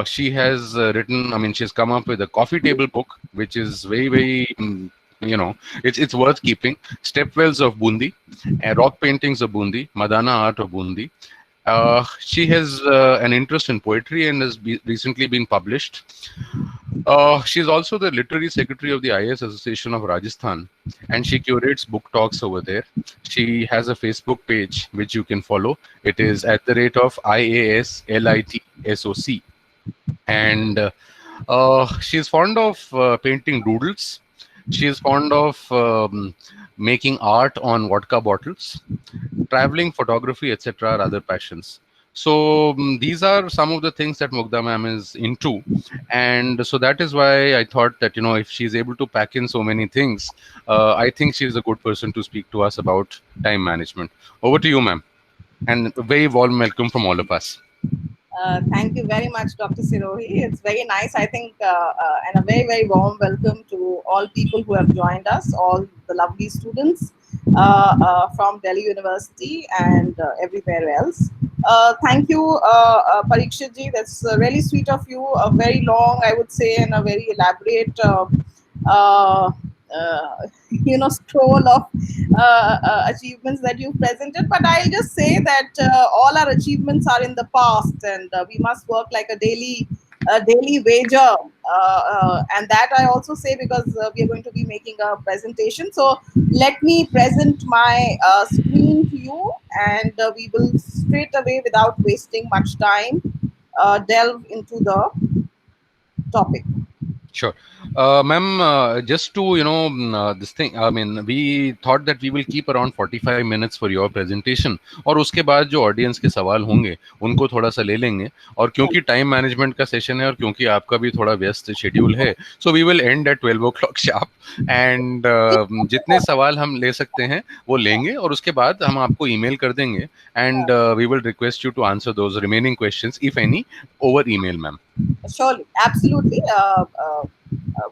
She has written, I mean, she's come up with a coffee table book, which is very, very, it's worth keeping. Stepwells of Bundi, rock paintings of Bundi, Madana art of Bundi. She has an interest in poetry and has recently been published. She's also the literary secretary of the IAS Association of Rajasthan, and she curates book talks over there. She has a Facebook page which you can follow. It is at the rate of IAS LITSOC, and she's fond of painting doodles. She is fond of making art on vodka bottles, traveling, photography, etc. are other passions. So these are some of the things that Mugdha ma'am is into, and so that is why I thought that if she's able to pack in so many things, I think she's a good person to speak to us about time management. Over to you, ma'am, and a very warm welcome from all of us. Thank you very much, Dr. Sirohi. It's very nice, I think, and a very, very warm welcome to all people who have joined us, all the lovely students from Delhi University and everywhere else. Thank you, Parikshet ji. That's really sweet of you. A very long, I would say, and a very elaborate uh, scroll of achievements that you presented. But I'll just say that all our achievements are in the past, and we must work like a daily wager. And that I also say because we are going to be making a presentation. So let me present my screen to you, and we will straight away, without wasting much time, delve into the topic. Sure. Ma'am, just to, this thing, I mean, we thought that we will keep around 45 minutes for your presentation. और उसके बाद जो audience के सवाल होंगे, उनको थोड़ा सा ले लेंगे. और क्योंकि time management का session है और क्योंकि आपका भी थोड़ा व्यस्त schedule है, so we will end at 12 o'clock sharp. And जितने सवाल हम ले सकते हैं, वो लेंगे और उसके बाद हम आपको email कर देंगे. And we will request you to answer those remaining questions, if any, over email, ma'am. Surely, absolutely.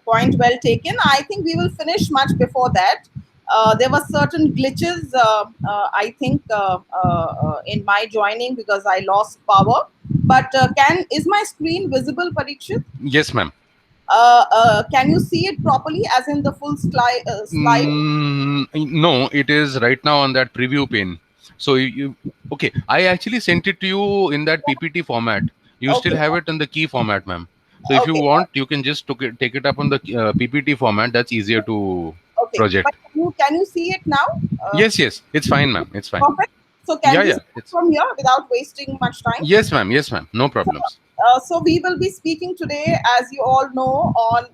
Point well taken. I think we will finish much before that. There were certain glitches, I think, in my joining because I lost power. But is my screen visible, Parikshet? Yes, ma'am. Can you see it properly, as in the full slide? No, it is right now on that preview pane. So okay, I actually sent it to you in that PPT format. You still have it in the key format, ma'am. So if you want, you can just take it up on the PPT format. That's easier to project. But can you see it now? Yes, it's fine, ma'am. It's fine. Perfect. So can we start from here without wasting much time? Yes, ma'am. Yes, ma'am. No problems. So we will be speaking today, as you all know,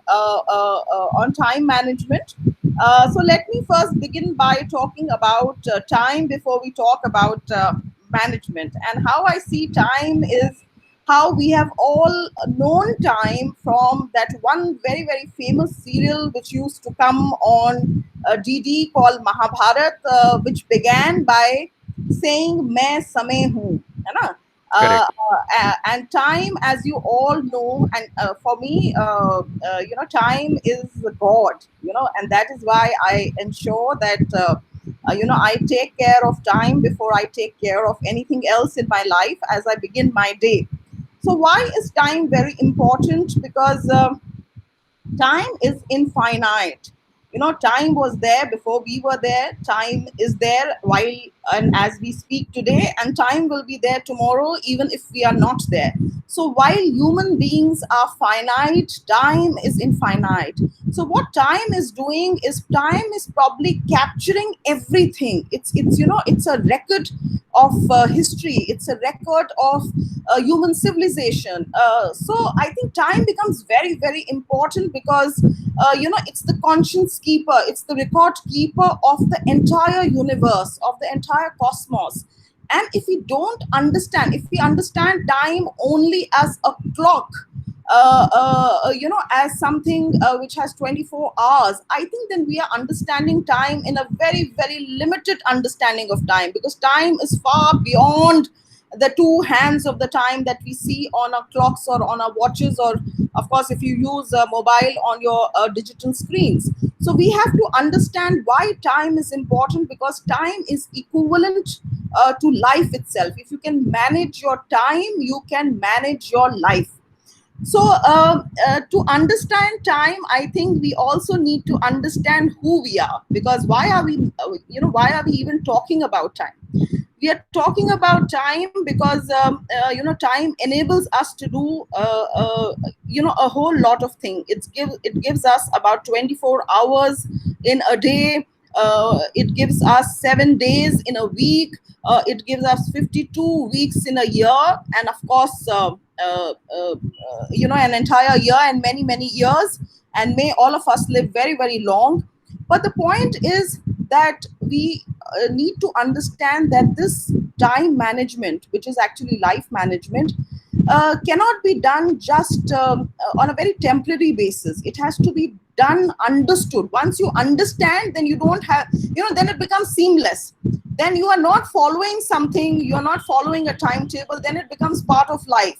on time management. So let me first begin by talking about time before we talk about management. And how I see time is how we have all known time from that one very, very famous serial which used to come on DD called Mahabharat, which began by saying "Main samay hoon," है ना? And time, as you all know, and for me, time is God, and that is why I ensure that, I take care of time before I take care of anything else in my life as I begin my day. So why is time very important? Because time is infinite. Time was there before we were there. Time is there and as we speak today, and time will be there tomorrow, even if we are not there. So while human beings are finite, time is infinite. So what time is doing is time is probably capturing everything. It's a record of history. It's a record of human civilization. So I think time becomes very, very important because it's the conscience keeper. It's the record keeper of the entire universe, of the entire cosmos. And if we understand time only as a clock, as something which has 24 hours, I think then we are understanding time in a very, very limited understanding of time, because time is far beyond the two hands of the time that we see on our clocks or on our watches, or of course if you use a mobile on your digital screens. So we have to understand why time is important, because time is equivalent to life itself. If you can manage your time, you can manage your life. So to understand time, I think we also need to understand who we are, because why are we why are we even talking about time? We are talking about time because time enables us to do a whole lot of things. It gives us about 24 hours in a day. It gives us 7 days in a week. It gives us 52 weeks in a year, and of course an entire year and many many years. And may all of us live very very long. But the point is that we need to understand that this time management, which is actually life management, cannot be done just on a very temporary basis. It has to be done understood. Once you understand, then you don't have, then it becomes seamless. Then you are not following something, you're not following a timetable, then it becomes part of life.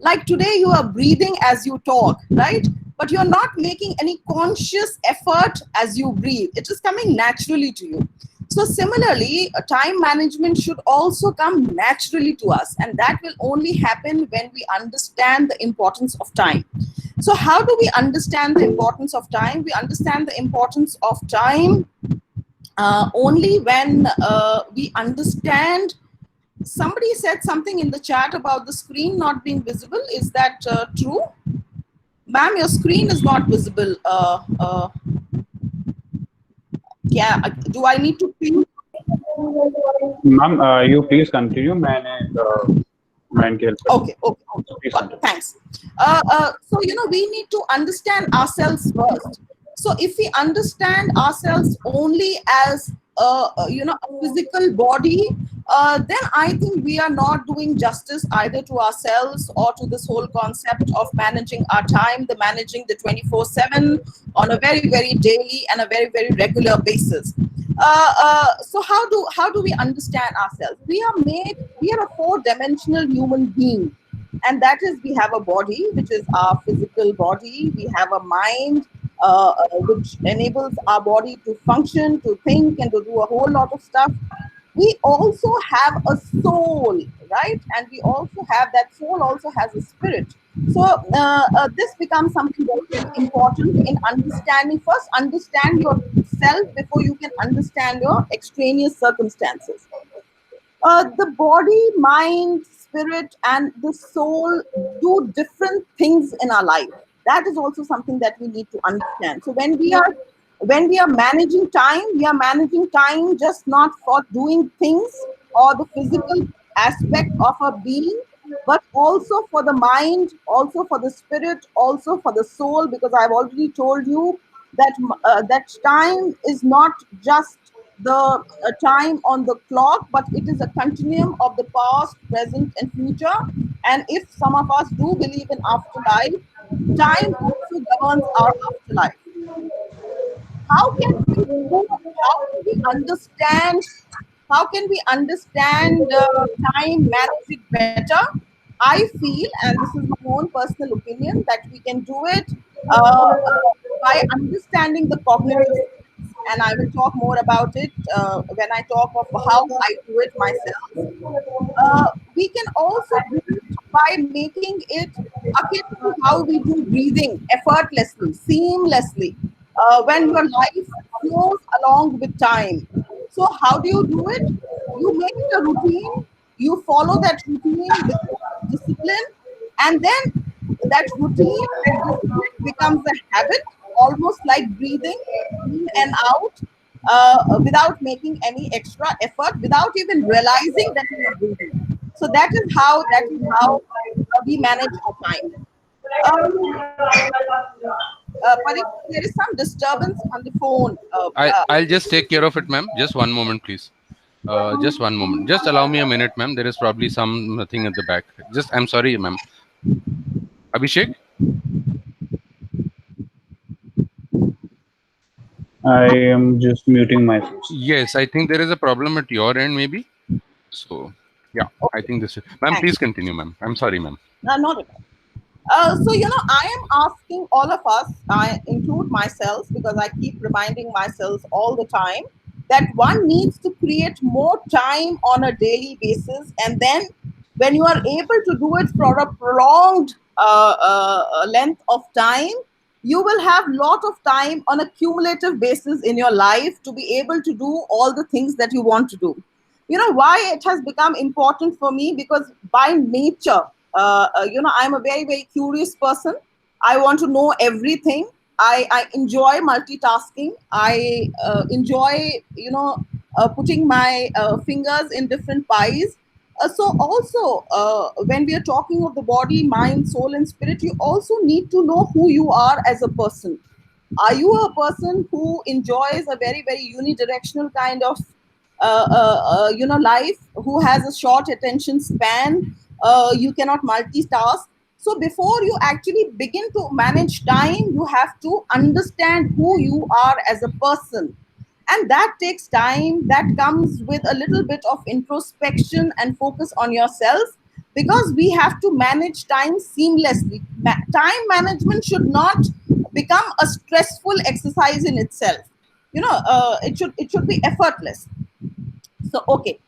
Like today, you are breathing as you talk, right? But you're not making any conscious effort as you breathe. It is coming naturally to you. So similarly, time management should also come naturally to us, and that will only happen when we understand the importance of time. So how do we understand the importance of time? We understand the importance of time only when we understand. Somebody said something in the chat about the screen not being visible. Is that true? Ma'am, your screen is not visible. Yeah, do I need to pin? Ma'am you please continue. मैं इनकी help Okay, okay, okay. Please Well, continue. thanks. So, we need to understand ourselves first. So, if we understand ourselves only as a physical body, then I think we are not doing justice either to ourselves or to this whole concept of managing our time, managing the 24/7 on a very, very daily and a very, very regular basis. So how do we understand ourselves? We are a four-dimensional human being, and that is, we have a body, which is our physical body. We have a mind, which enables our body to function, to think, and to do a whole lot of stuff. We also have a soul, right? And we also have, that soul also has a spirit. So this becomes something very, very important in understanding. First, understand yourself before you can understand your extraneous circumstances. The body, mind, spirit, and the soul do different things in our life. That is also something that we need to understand. So when we are managing time, we are managing time just not for doing things or the physical aspect of our being, but also for the mind, also for the spirit, also for the soul. Because I've already told you that that time is not just the time on the clock, but it is a continuum of the past, present, and future. And if some of us do believe in afterlife, time also governs our afterlife. How can we how can we understand time, manage it better? I feel, and this is my own personal opinion, that we can do it by understanding the cognitive skills. And I will talk more about it when I talk of how I do it myself. We can also do it by making it akin to how we do breathing effortlessly, seamlessly, when your life flows along with time. So, how do you do it? You make it a routine, you follow that routine with discipline, and then that discipline becomes a habit, almost like breathing in and out, without making any extra effort, without even realizing that you are breathing. So that is how we manage our time. Parik, there is some disturbance on the phone. I'll just take care of it, ma'am. Just one moment, please. Just one moment. Just allow me a minute, ma'am. There is probably something at the back. I'm sorry, ma'am. Abhishek? I am just muting myself. Yes, I think there is a problem at your end, maybe. So, yeah, I think this is. Ma'am, Thanks. please continue, ma'am. I'm sorry, ma'am. Not at all. So, I am asking all of us, I include myself, because I keep reminding myself all the time that one needs to create more time on a daily basis. And then when you are able to do it for a prolonged length of time, you will have lot of time on a cumulative basis in your life to be able to do all the things that you want to do. You know why it has become important for me? Because by nature, I'm a very, very curious person. I want to know everything. I enjoy multitasking. I enjoy, putting my fingers in different pies. So also, when we are talking of the body, mind, soul, and spirit, you also need to know who you are as a person. Are you a person who enjoys a very, very unidirectional kind of life, who has a short attention span? You cannot multitask. So before you actually begin to manage time, you have to understand who you are as a person, and that takes time. That comes with a little bit of introspection and focus on yourself, because we have to manage time seamlessly. Time management should not become a stressful exercise in itself. It should be effortless. So okay,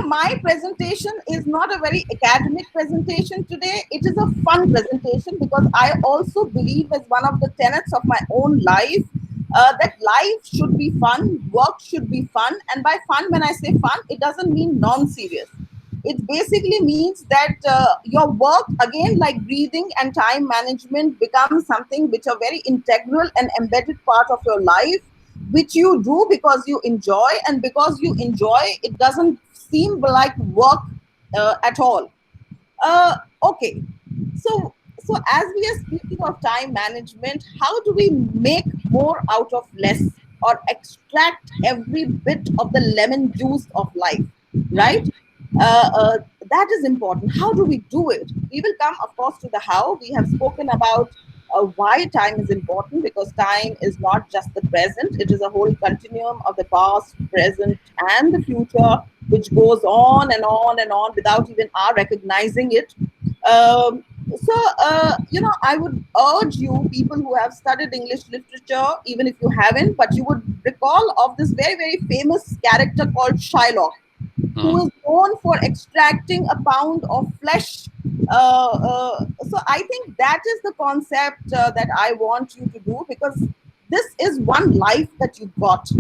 my presentation is not a very academic presentation today. It is a fun presentation, because I also believe, as one of the tenets of my own life, that life should be fun, work should be fun. And by fun, when I say fun, it doesn't mean non-serious. It basically means that your work, again, like breathing and time management, becomes something which are very integral and embedded part of your life, which you do because you enjoy, and because you enjoy, it doesn't seem like work at all. uh, okay, so as we are speaking of time management, how do we make more out of less, or extract every bit of the lemon juice of life, right? uh, uh, that is important. How do we do it? We will come, of course, to the how. We have spoken about why time is important, because time is not just the present, it is a whole continuum of the past, present, and the future, which goes on and on and on without even our recognizing it. I would urge you, people who have studied English literature, even if you haven't, but you would recall of this very, very famous character called Shylock, who is known for extracting a pound of flesh. So I think that is the concept that I want you to do, because this is one life that you got.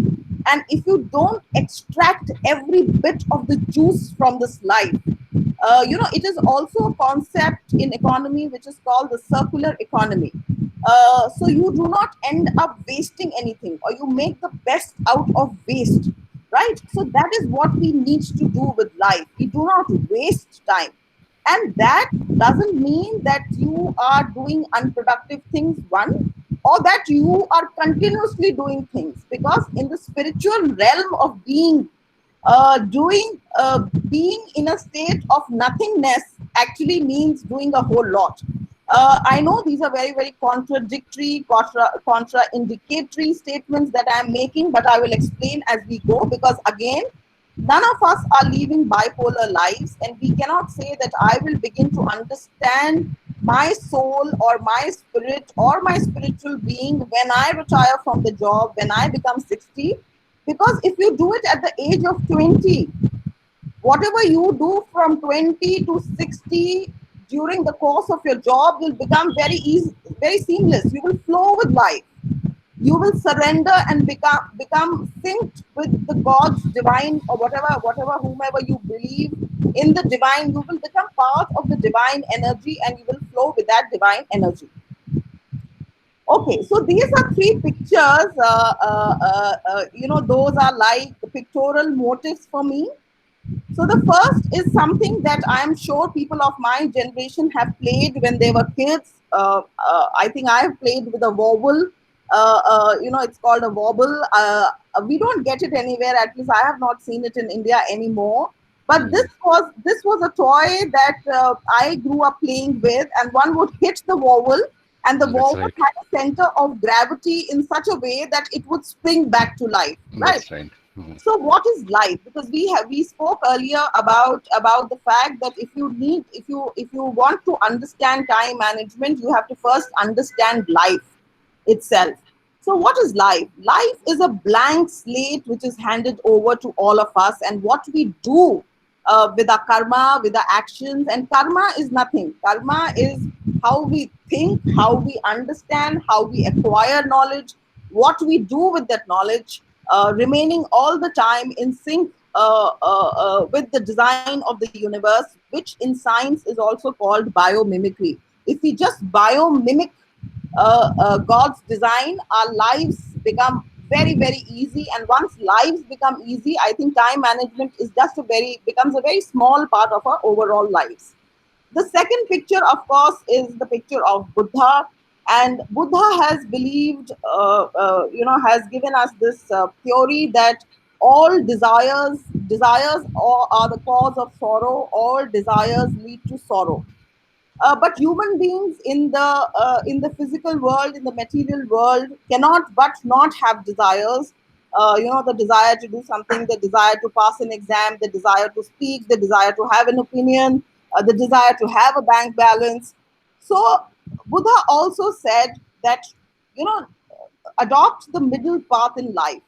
And if you don't extract every bit of the juice from this life, it is also a concept in economy which is called the circular economy. So you do not end up wasting anything, or you make the best out of waste, right? So that is what we need to do with life. We do not waste time. And that doesn't mean that you are doing unproductive things, one, or that you are continuously doing things, because in the spiritual realm of being, being in a state of nothingness actually means doing a whole lot. I know these are very, very contradictory, contraindicatory statements that I'm making, but I will explain as we go, because again, none of us are living bipolar lives, and we cannot say that I will begin to understand my soul or my spirit or my spiritual being when I retire from the job, when I become 60. Because if you do it at the age of 20, whatever you do from 20 to 60 during the course of your job will become very easy, very seamless. You will flow with life. You will surrender and become synced with the God's divine, or whatever whomever you believe in the divine. You will become part of the divine energy, and you will flow with that divine energy. Okay, so these are three pictures. Those are like pictorial motifs for me. So the first is something that I'm sure people of my generation have played when they were kids. I think I have played with a wobble. It's called a wobble. We don't get it anywhere. At least I have not seen it in India anymore. But this was a toy that I grew up playing with, and one would hit the wobble, and the wobble had a center of gravity in such a way that it would spring back to life. Right. That's right. So what is life? Because we spoke earlier about the fact that if you want to understand time management, you have to first understand life itself. So what is life? Life is a blank slate which is handed over to all of us, and what we do with our karma, with our actions. And karma is nothing. Karma is how we think, how we understand, how we acquire knowledge, what we do with that knowledge, remaining all the time in sync with the design of the universe, which in science is also called biomimicry. If we just biomimic God's design, our lives become very, very easy. And once lives become easy, I think time management is just becomes a very small part of our overall lives. The second picture, of course, is the picture of Buddha. And Buddha has believed, has given us this theory that all desires are the cause of sorrow. All desires lead to sorrow. But human beings in the physical world, in the material world, cannot but not have desires. The desire to do something, the desire to pass an exam, the desire to speak, the desire to have an opinion, the desire to have a bank balance. So Buddha also said that, you know, adopt the middle path in life.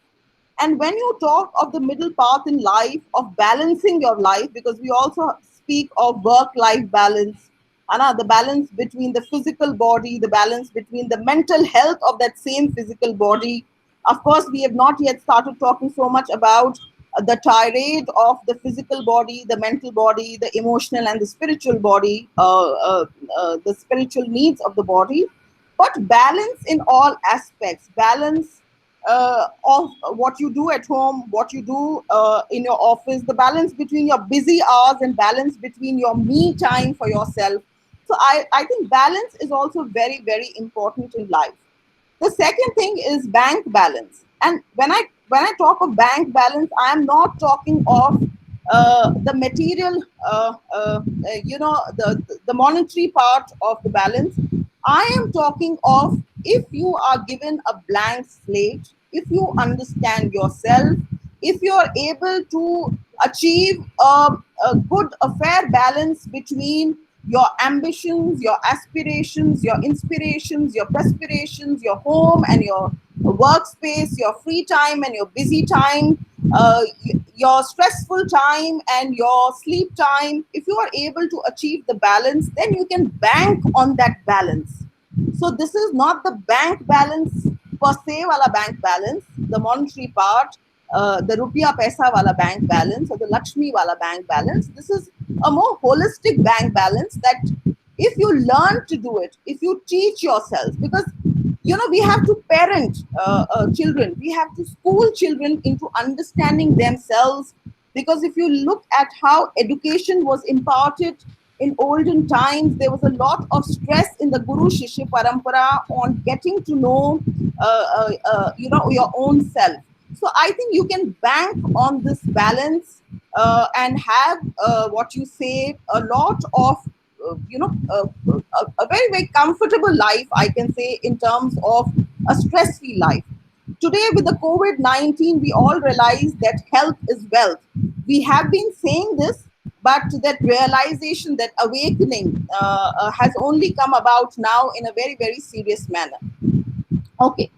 And when you talk of the middle path in life, of balancing your life, because we also speak of work life balance, the balance between the physical body, the balance between the mental health of that same physical body. Of course, we have not yet started talking so much about the tirade of the physical body, the mental body, the emotional and the spiritual body, the spiritual needs of the body. But balance in all aspects, balance of what you do at home, what you do in your office, the balance between your busy hours and balance between your me time for yourself. So I think balance is also very, very important in life. The second thing is bank balance. And when I talk of bank balance, I am not talking of the material, the monetary part of the balance. I am talking of, if you are given a blank slate, if you understand yourself, if you are able to achieve a fair balance between your ambitions, your aspirations, your inspirations, your perspirations, your home and your workspace, your free time and your busy time, your stressful time and your sleep time. If you are able to achieve the balance, then you can bank on that balance. So this is not the bank balance per se wala bank balance, the monetary part, the rupiah paisa wala bank balance or the Lakshmi wala bank balance. This is a more holistic bank balance that if you learn to do it, if you teach yourself, because we have to parent children, we have to school children into understanding themselves. Because if you look at how education was imparted in olden times, there was a lot of stress in the Guru Shishya Parampara on getting to know, your own self. So I think you can bank on this balance and have what you say, a lot of, a very, very comfortable life, I can say, in terms of a stress-free life. Today, with the COVID-19, we all realize that health is wealth. We have been saying this, but that realization, that awakening has only come about now in a very, very serious manner. Okay.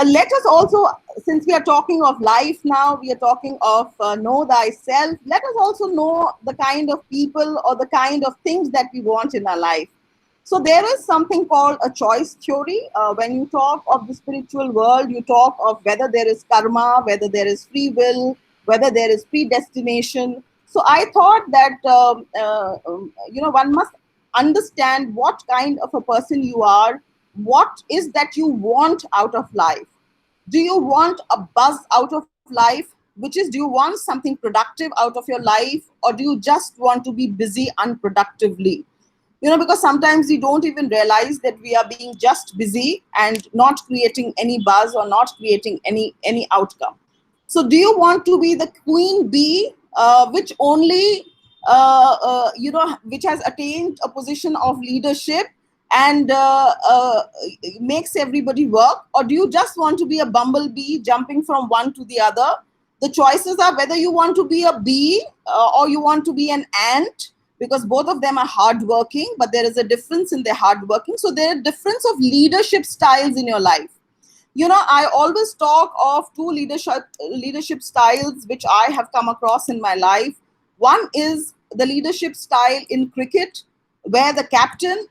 Let us also, since we are talking of life now, we are talking of know thyself. Let us also know the kind of people or the kind of things that we want in our life. So there is something called a choice theory. When you talk of the spiritual world, you talk of whether there is karma, whether there is free will, whether there is predestination. So I thought that, one must understand what kind of a person you are. What is that you want out of life? Do you want a buzz out of life, which is, do you want something productive out of your life, or do you just want to be busy unproductively? Because sometimes we don't even realize that we are being just busy and not creating any buzz or not creating any outcome. So do you want to be the queen bee, which only which has attained a position of leadership and makes everybody work? Or do you just want to be a bumblebee jumping from one to the other? The choices are whether you want to be a bee or you want to be an ant, because both of them are hardworking, but there is a difference in their hardworking. So there are difference of leadership styles in your life. I always talk of two leadership styles which I have come across in my life. One is the leadership style in cricket, where the captain,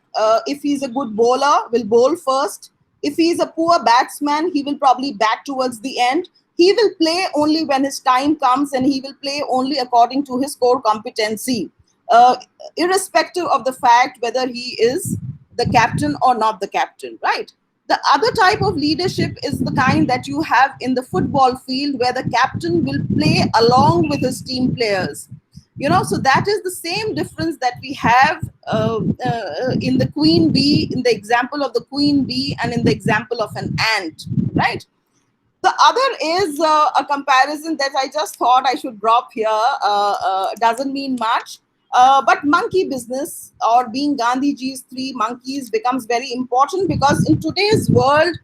if he's a good bowler, will bowl first. If he's a poor batsman, he will probably bat towards the end. He will play only when his time comes, and he will play only according to his core competency, uh, irrespective of the fact whether he is the captain or not the captain, right? The other type of leadership is the kind that you have in the football field, where the captain will play along with his team players. So that is the same difference that we have in the queen bee, in the example of the queen bee, and in the example of an ant, right? The other is a comparison that I just thought I should drop here. Doesn't mean much, but monkey business, or being Gandhiji's three monkeys, becomes very important, because in today's world,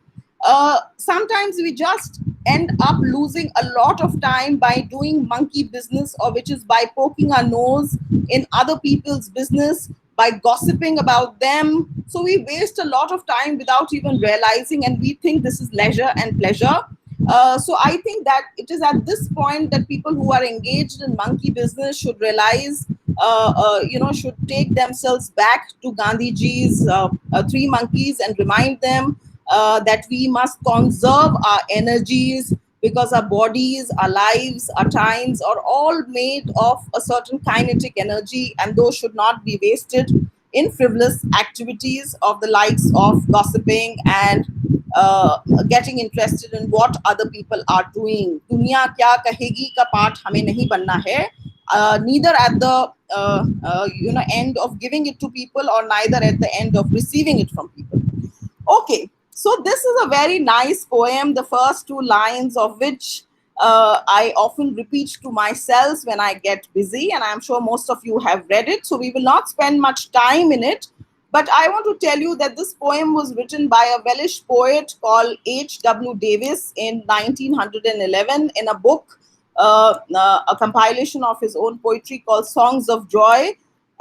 sometimes we just end up losing a lot of time by doing monkey business, or which is by poking our nose in other people's business, by gossiping about them. So we waste a lot of time without even realizing, and we think this is leisure and pleasure. So I think that it is at this point that people who are engaged in monkey business should realize, should take themselves back to Gandhiji's three monkeys, and remind them that we must conserve our energies, because our bodies, our lives, our times are all made of a certain kinetic energy, and those should not be wasted in frivolous activities of the likes of gossiping and getting interested in what other people are doing. Dunia kya kahegi ka part hame nahi banna hai. Neither at the end of giving it to people, or neither at the end of receiving it from people. Okay, so this is a very nice poem, the first two lines of which I often repeat to myself when I get busy, and I'm sure most of you have read it, so we will not spend much time in it. But I want to tell you that this poem was written by a Welsh poet called H.W. Davis in 1911 in a book, a compilation of his own poetry called Songs of Joy.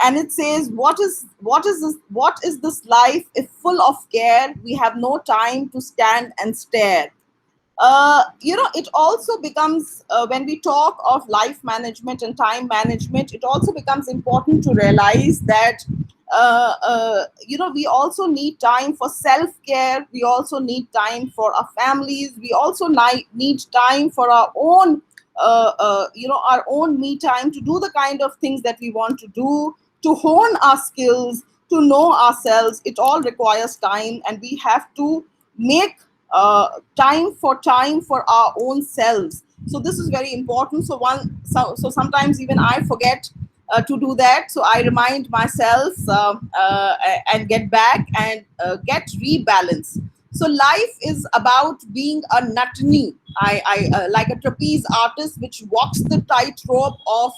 And it says, what is this life if full of care? We have no time to stand and stare. It also becomes, when we talk of life management and time management, it also becomes important to realize that we also need time for self-care. We also need time for our families. We also need time for our own our own me time, to do the kind of things that we want to do, to hone our skills, to know ourselves. It all requires time, and we have to make time for our own selves. So this is very important. So sometimes even I forget to do that. So I remind myself and get back and get rebalanced. So life is about being a nutney. I like a trapeze artist, which walks the tightrope of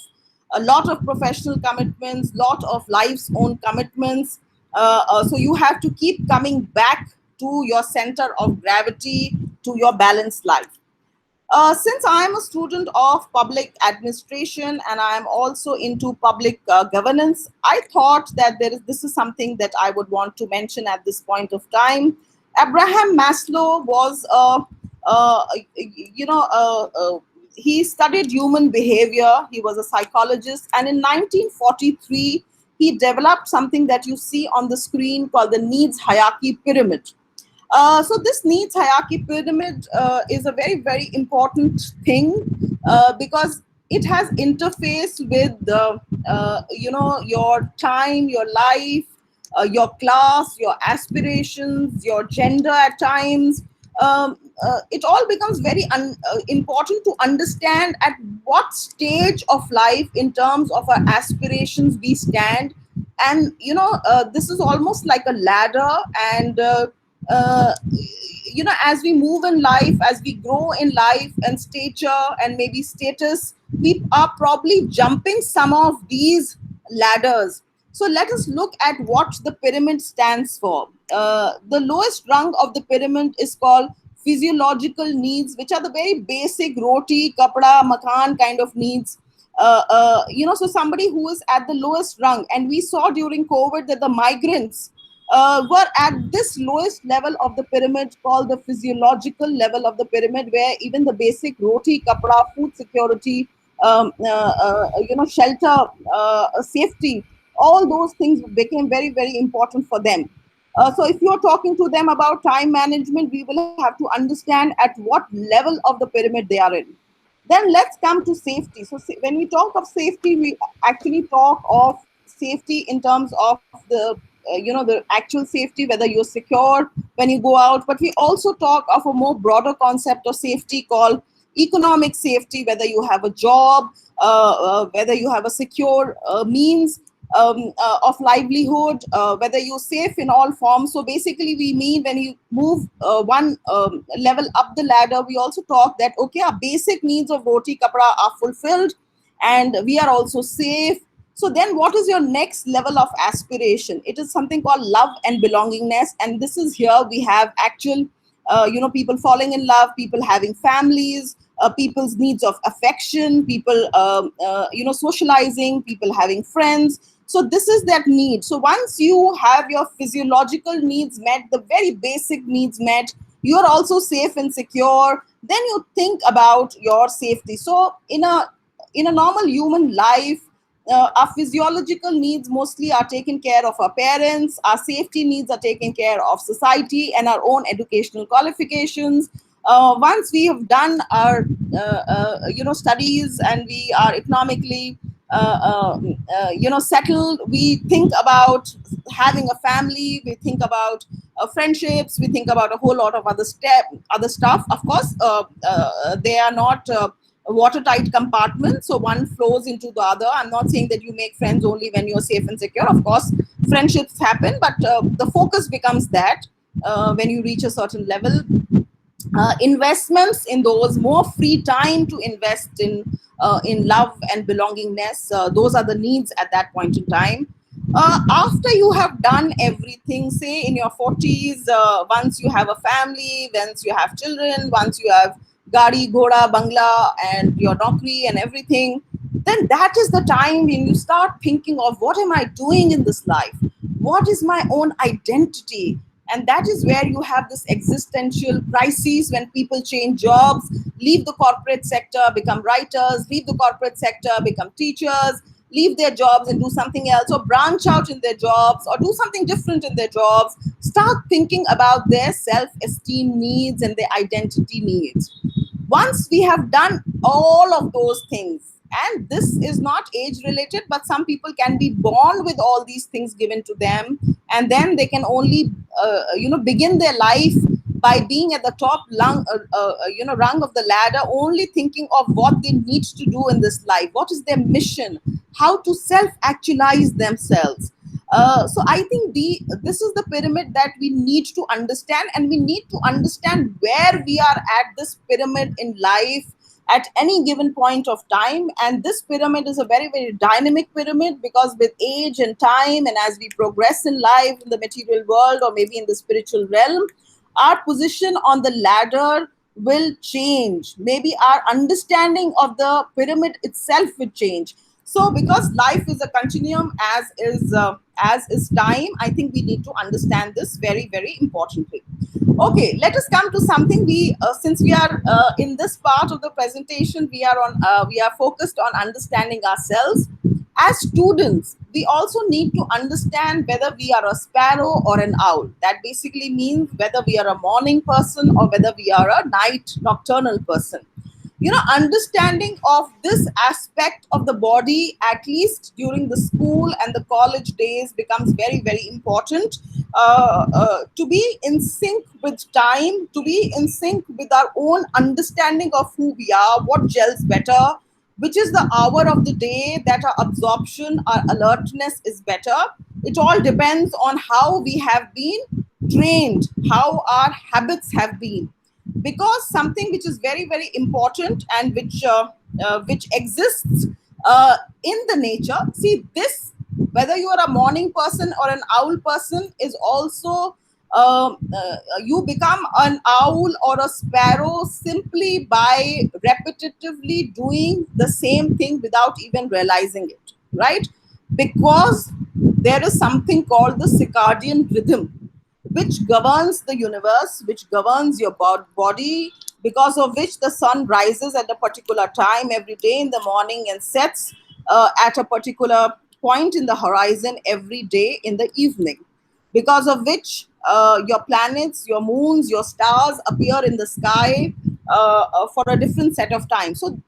a lot of professional commitments, lot of life's own commitments. So you have to keep coming back to your center of gravity, to your balanced life. Since I am a student of public administration, and I am also into public governance, I thought that this is something that I would want to mention at this point of time. Abraham Maslow was he studied human behavior. He was a psychologist, and in 1943 he developed something that you see on the screen called the needs hierarchy pyramid. So this needs hierarchy pyramid is a very, very important thing, because it has interface with your time, your life, your class, your aspirations, your gender at times. It all becomes very important to understand at what stage of life in terms of our aspirations we stand. And this is almost like a ladder, and as we move in life, as we grow in life and stature and maybe status, we are probably jumping some of these ladders. So let us look at what the pyramid stands for. The lowest rung of the pyramid is called physiological needs, which are the very basic roti, kapda, makan kind of needs. So somebody who is at the lowest rung, and we saw during COVID that the migrants were at this lowest level of the pyramid, called the physiological level of the pyramid, where even the basic roti, kapda, food security shelter, safety, all those things became very, very important for them. So if you're talking to them about time management, we will have to understand at what level of the pyramid they are in. Then let's come to safety. So when we talk of safety, we actually talk of safety in terms of the actual safety, whether you're secure when you go out. But we also talk of a more broader concept of safety called economic safety, whether you have a job, whether you have a secure means of livelihood, whether you're safe in all forms. So basically, we mean when you move one level up the ladder, we also talk that, okay, our basic needs of roti, kapra are fulfilled and we are also safe. So then what is your next level of aspiration? It is something called love and belongingness. And this is here we have actual, people falling in love, people having families, people's needs of affection, people, socializing, people having friends. So this is that need. So once you have your physiological needs met, the very basic needs met, you are also safe and secure. Then you think about your safety. So in a normal human life, our physiological needs mostly are taken care of our parents. Our safety needs are taken care of society and our own educational qualifications. Once we have done our studies and we are economically settled, we think about having a family, we think about friendships, we think about a whole lot of other stuff. Of course, they are not watertight compartments, so one flows into the other. I'm not saying that you make friends only when you're safe and secure. Of course, friendships happen, but the focus becomes that when you reach a certain level, investments in those, more free time to invest in love and belongingness, those are the needs at that point in time. After you have done everything, say in your 40s, once you have a family, once you have children, once you have gadi, ghoda, bangla, and your nokri and everything, then that is the time when you start thinking of what am I doing in this life? What is my own identity? And that is where you have this existential crisis when people change jobs, leave the corporate sector, become writers, leave the corporate sector, become teachers, leave their jobs and do something else, or branch out in their jobs, or do something different in their jobs, start thinking about their self-esteem needs and their identity needs. Once we have done all of those things, and this is not age related, but some people can be born with all these things given to them, and then they can only begin their life by being at the top rung of the ladder, only thinking of what they need to do in this life, what is their mission, how to self actualize themselves. So I think this is the pyramid that we need to understand, and we need to understand where we are at this pyramid in life at any given point of time. And this pyramid is a very, very dynamic pyramid, because with age and time, and as we progress in life in the material world or maybe in the spiritual realm, our position on the ladder will change. Maybe our understanding of the pyramid itself will change. So because life is a continuum, as is time, I think we need to understand this very, very importantly. Okay, let us come to something. We since we are in this part of the presentation, we are focused on understanding ourselves. As students, we also need to understand whether we are a sparrow or an owl. That basically means whether we are a morning person or whether we are a nocturnal person. Understanding of this aspect of the body, at least during the school and the college days, becomes very, very important, to be in sync with time, to be in sync with our own understanding of who we are, what gels better, which is the hour of the day that our absorption, our alertness is better. It all depends on how we have been trained, how our habits have been. Because something which is very, very important, and which exists in the nature, see this, whether you are a morning person or an owl person, is also you become an owl or a sparrow simply by repetitively doing the same thing without even realizing it, right? Because there is something called the circadian rhythm, which governs the universe, which governs your body, because of which the sun rises at a particular time every day in the morning and sets at a particular point in the horizon every day in the evening, because of which your planets, your moons, your stars appear in the sky for a different set of time. So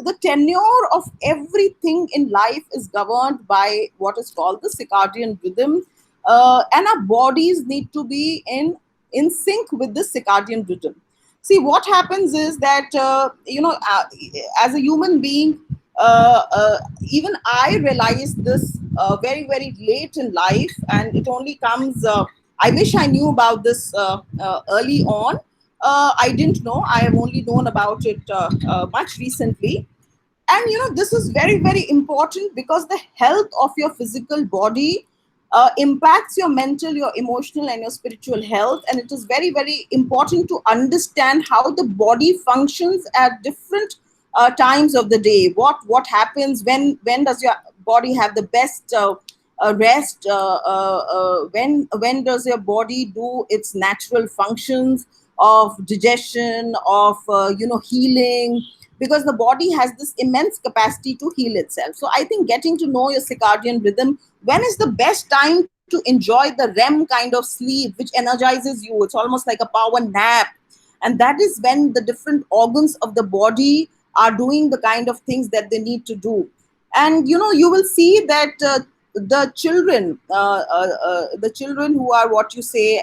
the tenure of everything in life is governed by what is called the circadian rhythm, and our bodies need to be in sync with the circadian rhythm. See, what happens is that as a human being, even I realized this very late in life, and it only comes. I wish I knew about this early on. I didn't know. I have only known about it much recently. And this is very important, because the health of your physical body impacts your mental, your emotional, and your spiritual health. And it is very important to understand how the body functions at different times of the day. What happens, when does your body have the best rest, when does your body do its natural functions of digestion, of healing, because the body has this immense capacity to heal itself. So I think getting to know your circadian rhythm, when is the best time to enjoy the REM kind of sleep, which energizes you, it's almost like a power nap. And that is when the different organs of the body are doing the kind of things that they need to do. And you will see that the children who are, what you say,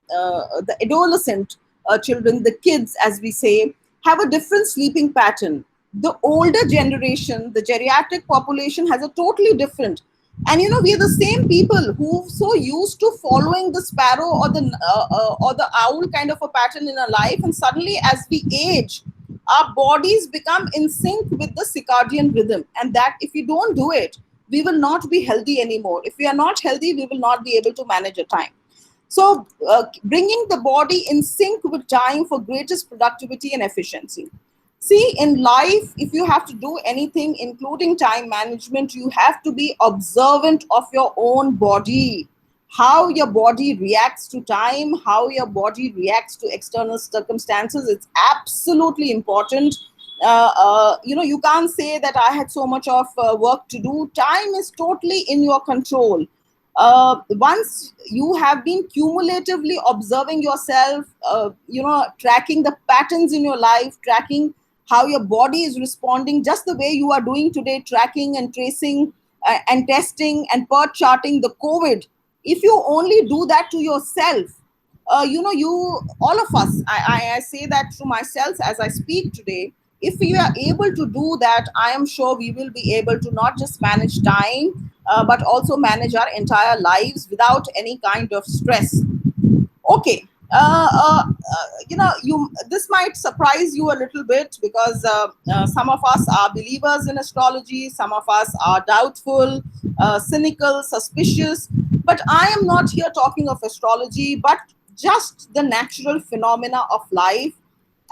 the adolescent children, the kids, as we say, have a different sleeping pattern. The older generation, the geriatric population, has a totally different. And we are the same people who so used to following the sparrow or the owl kind of a pattern in our life, and suddenly as we age, our bodies become in sync with the circadian rhythm, and that if we don't do it, we will not be healthy anymore. If we are not healthy, we will not be able to manage a time. So bringing the body in sync with time for greatest productivity and efficiency. See, in life, if you have to do anything, including time management, you have to be observant of your own body, how your body reacts to time, how your body reacts to external circumstances. It's absolutely important. You can't say that I had so much of work to do. Time is totally in your control. Once you have been cumulatively observing yourself, tracking the patterns in your life, tracking how your body is responding, just the way you are doing today, tracking and tracing and testing and per charting the COVID. If you only do that to yourself, you, all of us, I say that to myself as I speak today. If we are able to do that, I am sure we will be able to not just manage time, but also manage our entire lives without any kind of stress. Okay. You, this might surprise you a little bit, because some of us are believers in astrology, some of us are doubtful, cynical, suspicious. But I am not here talking of astrology, but just the natural phenomena of life.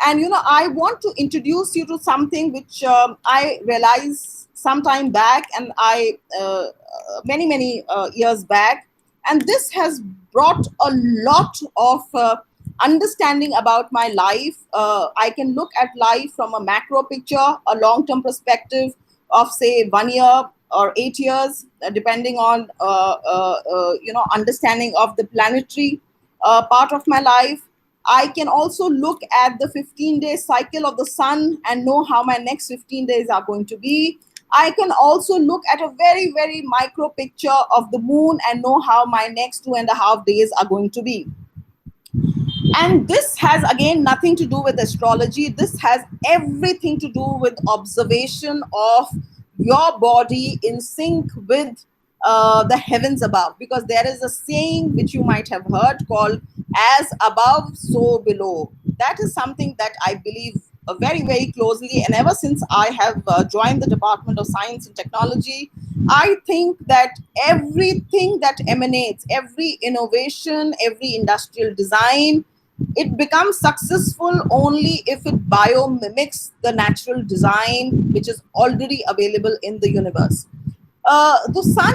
And I want to introduce you to something which I realized some time back, and I many years back, and this has brought a lot of understanding about my life. I can look at life from a macro picture, a long-term perspective of say 1 year or 8 years, depending on understanding of the planetary part of my life. I can also look at the 15-day cycle of the sun and know how my next 15 days are going to be. I can also look at a very micro picture of the moon and know how my next 2.5 days are going to be. And this has again nothing to do with astrology. This has everything to do with observation of your body in sync with the heavens above. Because there is a saying which you might have heard called "as above, so below." That is something that I believe very closely. And ever since I have joined the Department of Science and Technology, I think that everything that emanates, every innovation, every industrial design, it becomes successful only if it biomimics the natural design which is already available in the universe. The sun,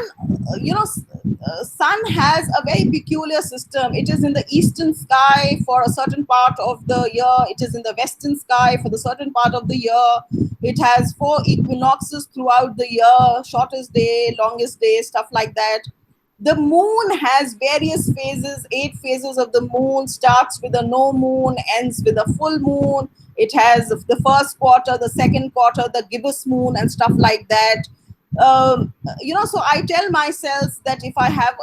sun has a very peculiar system. It is in the eastern sky for a certain part of the year. It is in the western sky for the certain part of the year. It has 4 equinoxes throughout the year: shortest day, longest day, stuff like that. The moon has various phases, 8 phases of the moon, starts with a no moon, ends with a full moon. It has the first quarter, the second quarter, the gibbous moon, and stuff like that. So I tell myself that if I have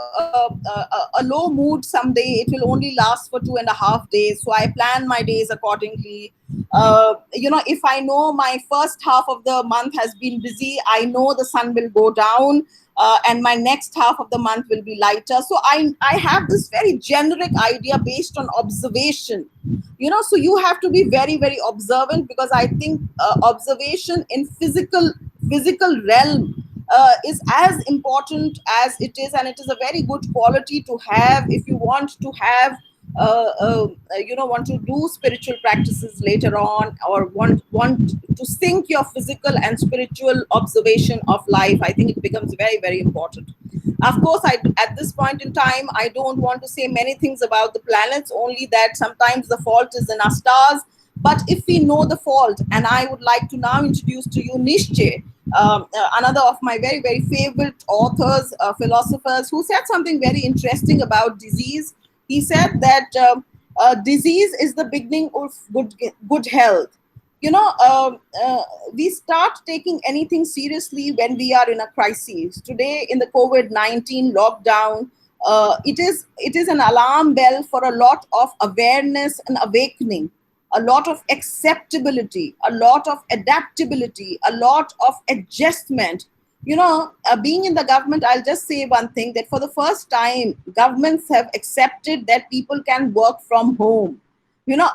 a low mood someday, it will only last for 2.5 days. So I plan my days accordingly. If I know my first half of the month has been busy, I know the sun will go down, and my next half of the month will be lighter. So I have this very generic idea based on observation. So you have to be very, very observant, because I think observation in physical realm is as important as it is, and it is a very good quality to have if you want to have want to do spiritual practices later on, or want to sync your physical and spiritual observation of life. I think it becomes very, very important. Of course, at this point in time, I don't want to say many things about the planets, only that sometimes the fault is in our stars. But if we know the fault, and I would like to now introduce to you Nietzsche, another of my very, very favorite authors, philosophers, who said something very interesting about disease. He said that disease is the beginning of good health. We start taking anything seriously when we are in a crisis. Today, in the COVID-19 lockdown, it is an alarm bell for a lot of awareness and awakening, a lot of acceptability, a lot of adaptability, a lot of adjustment. Being in the government, I'll just say one thing, that for the first time, governments have accepted that people can work from home.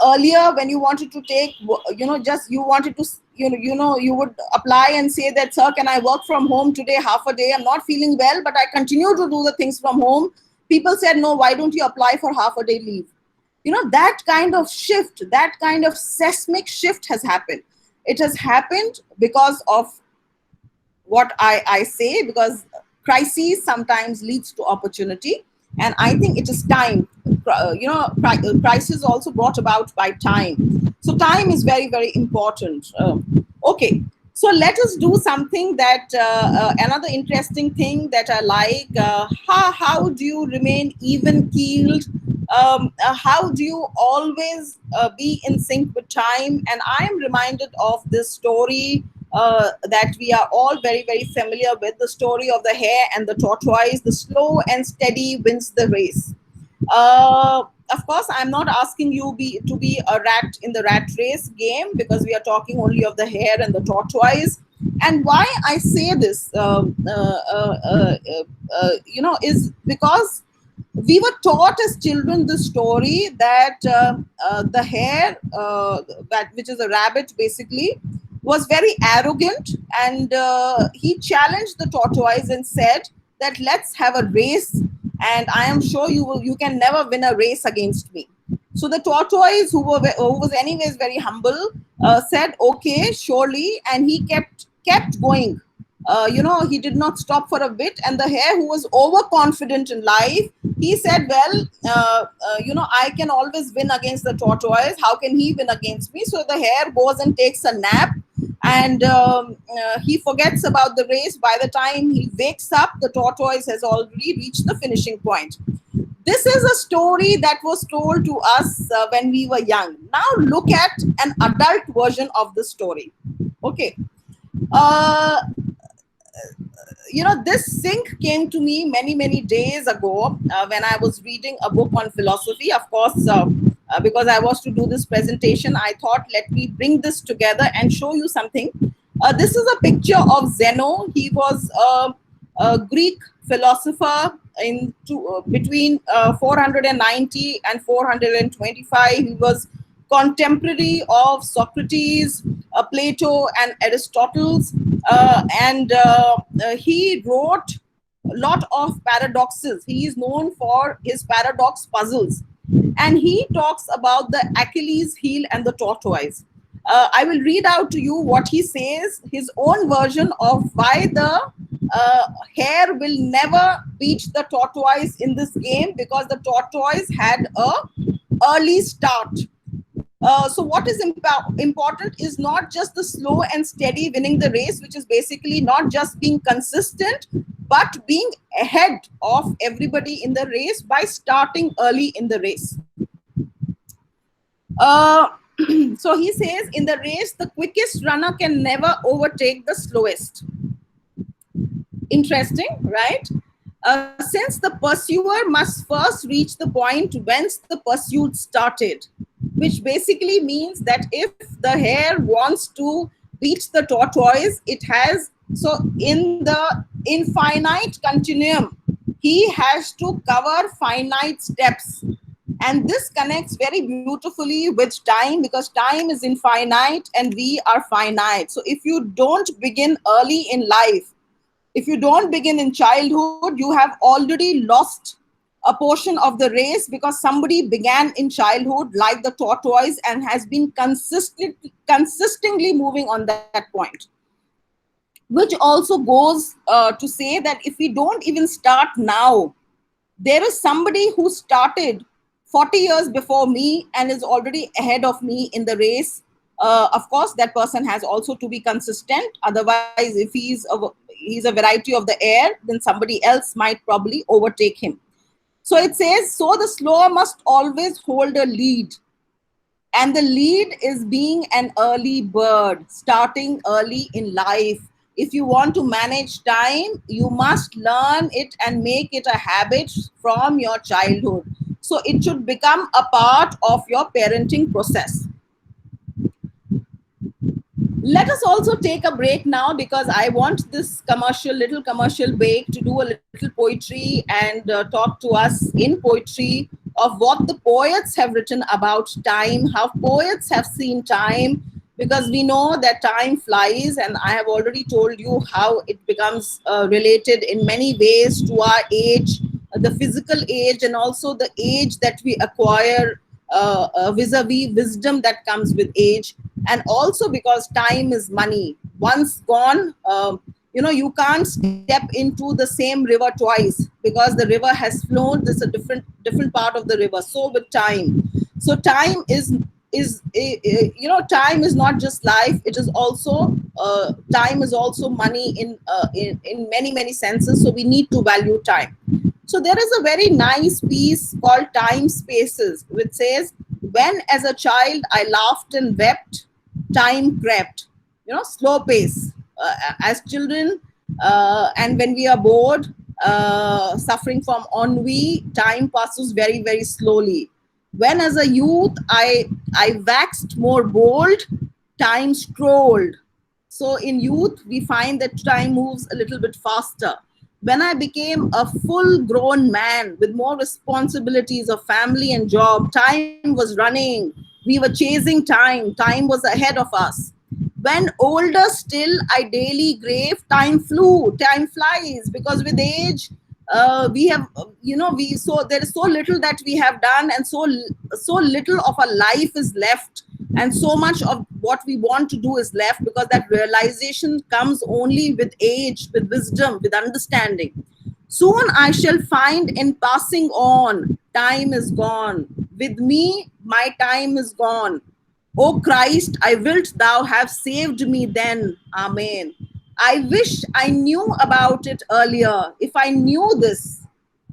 Earlier, when you wanted to take, just you wanted to, you would apply and say that, sir, can I work from home today, half a day? I'm not feeling well, but I continue to do the things from home. People said, no, why don't you apply for half a day leave? That kind of shift, that kind of seismic shift has happened. It has happened because of what I say, because crises sometimes leads to opportunity. And I think it is time. Crisis also brought about by time. So time is very, very important. Okay. So let us do something that, another interesting thing that I like. How do you remain even keeled? How do you always be in sync with time? And I am reminded of this story that we are all very, very familiar with, the story of the hare and the tortoise. The slow and steady wins the race. Of course, I'm not asking you to be a rat in the rat race game, because we are talking only of the hare and the tortoise. And why I say this, is because we were taught as children the story that the hare, which is a rabbit basically, was very arrogant, and he challenged the tortoise and said that, let's have a race, and I am sure you can never win a race against me. So the tortoise, who was anyways very humble, said, okay, surely, and he kept going. He did not stop for a bit. And the hare, who was overconfident in life, he said, well, I can always win against the tortoise. How can he win against me? So the hare goes and takes a nap, and he forgets about the race. By the time he wakes up, the tortoise has already reached the finishing point. This is a story that was told to us when we were young. Now look at an adult version of the story. Okay. This sync came to me many, many days ago when I was reading a book on philosophy. Of course, because I was to do this presentation, I thought, let me bring this together and show you something. This is a picture of Zeno. He was a Greek philosopher between 490 and 425. He was contemporary of Socrates, Plato, and Aristotle, and he wrote a lot of paradoxes. He is known for his paradox puzzles, and he talks about the Achilles heel and the tortoise. I will read out to you what he says, his own version of why the hare will never beat the tortoise in this game because the tortoise had a early start. So what is important is not just the slow and steady winning the race, which is basically not just being consistent, but being ahead of everybody in the race by starting early in the race. So he says, in the race, the quickest runner can never overtake the slowest. Interesting, right? Since the pursuer must first reach the point whence the pursuit started, which basically means that if the hare wants to beat the tortoise, it has, so in the infinite continuum, he has to cover finite steps. And this connects very beautifully with time, because time is infinite and we are finite. So if you don't begin early in life, if you don't begin in childhood, you have already lost a portion of the race, because somebody began in childhood like the tortoise and has been consistently moving on that point. Which also goes to say that if we don't even start now, there is somebody who started 40 years before me and is already ahead of me in the race. Of course, that person has also to be consistent. Otherwise, if he's a variety of the air, then somebody else might probably overtake him. So it says, so the slower must always hold a lead. And the lead is being an early bird, starting early in life. If you want to manage time, you must learn it and make it a habit from your childhood. So it should become a part of your parenting process. Let us also take a break now, because I want this little commercial break to do a little poetry and talk to us in poetry of what the poets have written about time, how poets have seen time, because we know that time flies, and I have already told you how it becomes related in many ways to our age, the physical age, and also the age that we acquire vis-a-vis wisdom that comes with age. And also because time is money. Once gone, you can't step into the same river twice, because the river has flown. This is a different part of the river. So with time, so time is time is not just life. It is also time is also money in many senses. So we need to value time. So there is a very nice piece called Time Spaces, which says, when as a child I laughed and wept, time crept. Slow pace. As children, and when we are bored, suffering from ennui, time passes very slowly. When as a youth I waxed more bold, time strolled. So in youth, we find that time moves a little bit faster. When I became a full grown man with more responsibilities of family and job, time was running. We were chasing time. Time was ahead of us. When older still, I daily grave, time flew, time flies, because with age, we have, there is so little that we have done, and so little of our life is left, and so much of what we want to do is left, because that realization comes only with age, with wisdom, with understanding. Soon I shall find in passing on, time is gone. With me, my time is gone. O Christ, I wilt thou have saved me then. Amen. I wish I knew about it earlier. If I knew this,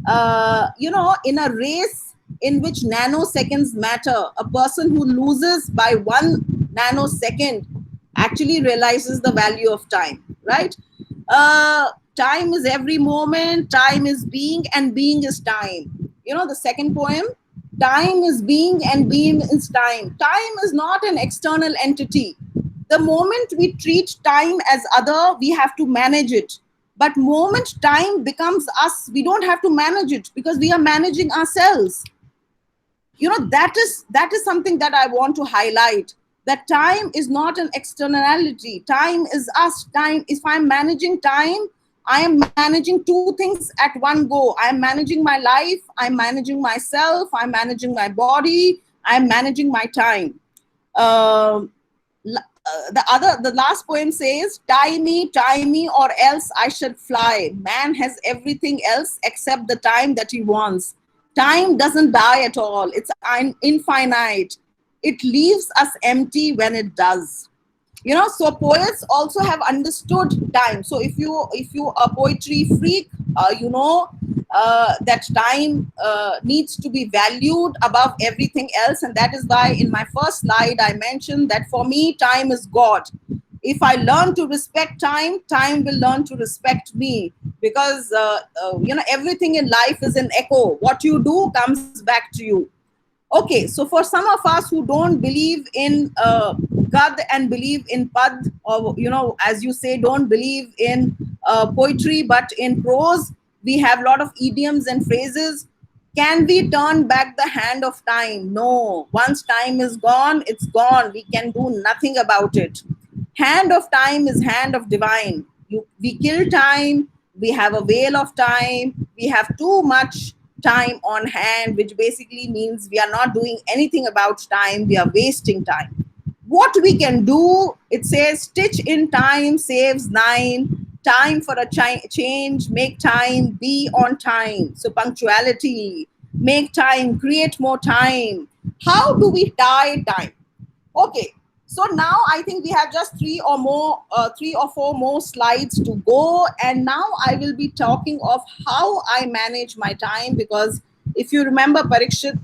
in a race in which nanoseconds matter, a person who loses by 1 nanosecond actually realizes the value of time, right? Time is every moment, time is being, and being is time. The second poem, time is being and being is time. Time is not an external entity. The moment we treat time as other, we have to manage it. But moment time becomes us, we don't have to manage it, because we are managing ourselves. That is something that I want to highlight, that time is not an externality. Time is us. Time, if I'm managing time, I am managing two things at one go. I am managing my life, I'm managing myself, I'm managing my body, I'm managing my time. the last poem says, tie me, or else I should fly. Man has everything else except the time that he wants. Time doesn't die at all. It's infinite. It leaves us empty when it does. So poets also have understood time. So if you a poetry freak, that time needs to be valued above everything else. And that is why in my first slide I mentioned that for me time is God. If I learn to respect time, time will learn to respect me, because everything in life is an echo. What you do comes back to you. Okay, so for some of us who don't believe in Gad and believe in Pad, or as you say, don't believe in poetry but in prose, we have a lot of idioms and phrases. Can we turn back the hand of time? No. Once time is gone, it's gone. We can do nothing about it. Hand of time is hand of divine. We kill time. We have a veil of time. We have too much time on hand, which basically means we are not doing anything about time. We are wasting time. What we can do, it says, stitch in time saves nine. Time for a change, make time, be on time. So punctuality, make time, create more time. How do we tie time? Okay, so now I think we have just three or four more slides to go, and now I will be talking of how I manage my time, because if you remember, Parikshet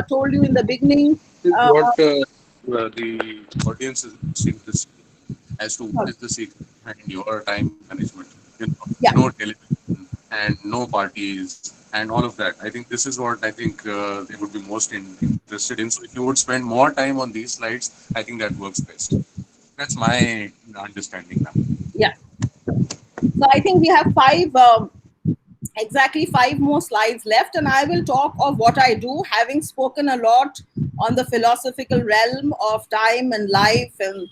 told you in the beginning. Is Uh, what the audience is interested to see as to what is the secret behind your time management. yeah. No television and no parties and all of that. I think this is what I think they would be most interested in. So if you would spend more time on these slides, I think that works best. That's my understanding now. Yeah. So I think we have exactly five more slides left, and I will talk of what I do, having spoken a lot on the philosophical realm of time and life and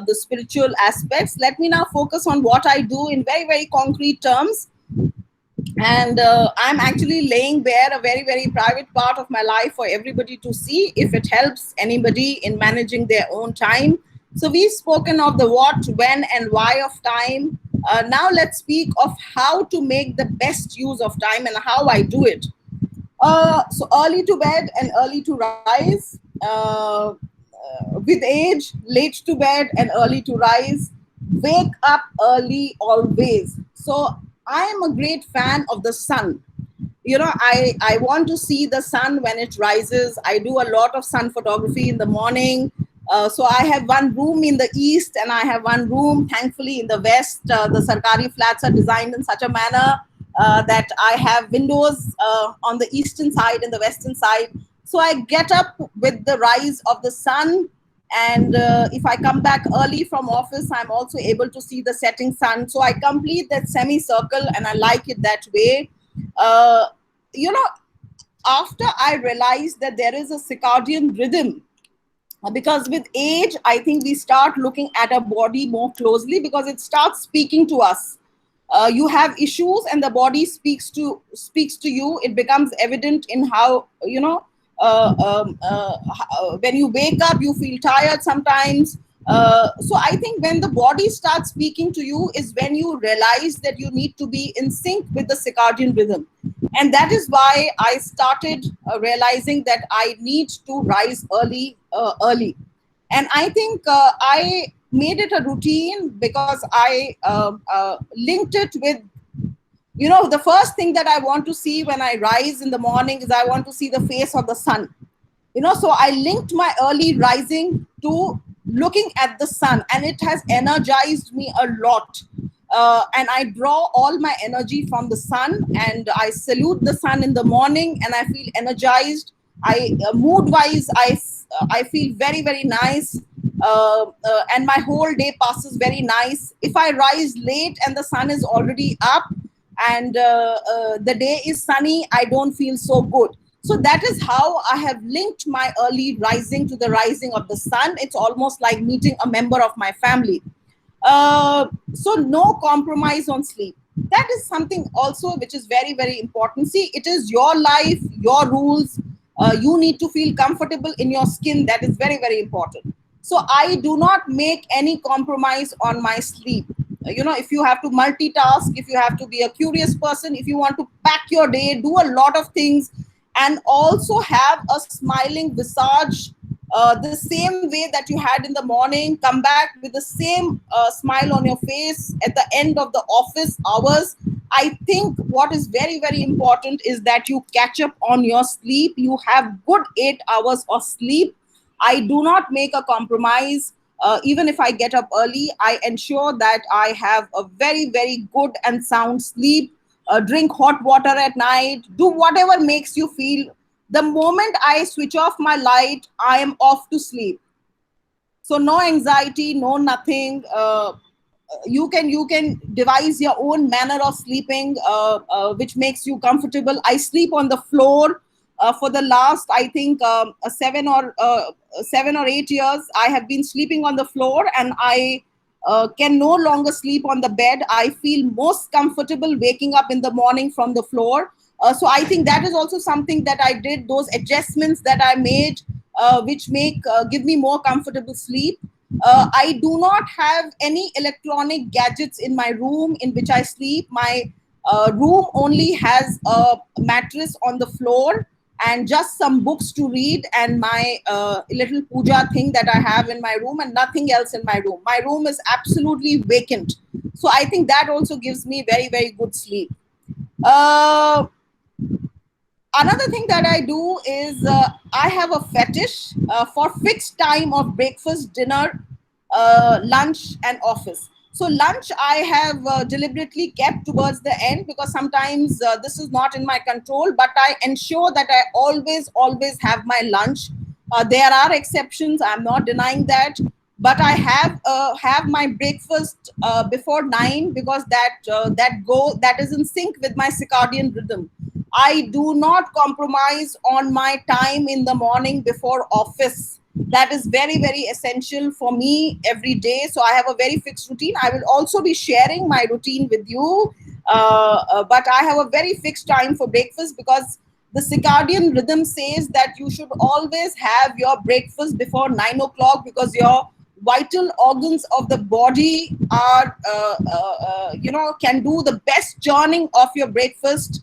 the spiritual aspects. Let me now focus on what I do in very, very concrete terms. And I'm actually laying bare a very, very private part of my life for everybody to see, if it helps anybody in managing their own time. So we've spoken of the what, when, and why of time. Now let's speak of how to make the best use of time and how I do it. So early to bed and early to rise. With age, late to bed and early to rise. Wake up early always. So I am a great fan of the sun. I want to see the sun when it rises. I do a lot of sun photography in the morning. So I have one room in the east and I have one room, thankfully, in the west. The Sarkari flats are designed in such a manner that I have windows on the eastern side and the western side. So I get up with the rise of the sun. And if I come back early from office, I'm also able to see the setting sun. So I complete that semicircle and I like it that way. Uh, After I realized that there is a circadian rhythm, because with age, I think we start looking at our body more closely because it starts speaking to us. You have issues and the body speaks to you. It becomes evident in how, when you wake up, you feel tired sometimes. So I think when the body starts speaking to you is when you realize that you need to be in sync with the circadian rhythm. And that is why I started realizing that I need to rise early. And I think I made it a routine because I linked it with, the first thing that I want to see when I rise in the morning is I want to see the face of the sun. So I linked my early rising to looking at the sun, and it has energized me a lot. And I draw all my energy from the sun, and I salute the sun in the morning, and I feel energized. Mood wise, I feel very, very nice. And my whole day passes very nice. If I rise late and the sun is already up and the day is sunny, I don't feel so good. So that is how I have linked my early rising to the rising of the sun. It's almost like meeting a member of my family. So no compromise on sleep. That is something also which is very, very important. See, it is your life, your rules. You need to feel comfortable in your skin. That is very, very important. So I do not make any compromise on my sleep. If you have to multitask, if you have to be a curious person, if you want to pack your day, do a lot of things, and also have a smiling visage, the same way that you had in the morning, come back with the same smile on your face at the end of the office hours. I think what is very, very important is that you catch up on your sleep. You have good 8 hours of sleep. I do not make a compromise. Even if I get up early, I ensure that I have a very, very good and sound sleep. Drink hot water at night. Do whatever makes you feel. The moment I switch off my light, I am off to sleep. So no anxiety, no nothing. You can devise your own manner of sleeping, which makes you comfortable. I sleep on the floor. For the last, I think, 7 or 8 years, I have been sleeping on the floor, and I can no longer sleep on the bed. I feel most comfortable waking up in the morning from the floor. So I think that is also something that I did, those adjustments that I made, which make give me more comfortable sleep. I do not have any electronic gadgets in my room in which I sleep. My room only has a mattress on the floor and just some books to read, and my little puja thing that I have in my room, and nothing else in my room. My room is absolutely vacant. So I think that also gives me very, very good sleep. Uh, Another thing that I do is I have a fetish for fixed time of breakfast, dinner, lunch, and office. So lunch I have deliberately kept towards the end, because sometimes this is not in my control, but I ensure that I always have my lunch. There are exceptions. I'm not denying that, but I have my breakfast before 9, because that is in sync with my circadian rhythm. I do not compromise on my time in the morning before office. That is very, very essential for me every day. So I have a very fixed routine. I will also be sharing my routine with you. But I have a very fixed time for breakfast, because the circadian rhythm says that you should always have your breakfast before 9 o'clock, because your vital organs of the body are, can do the best churning of your breakfast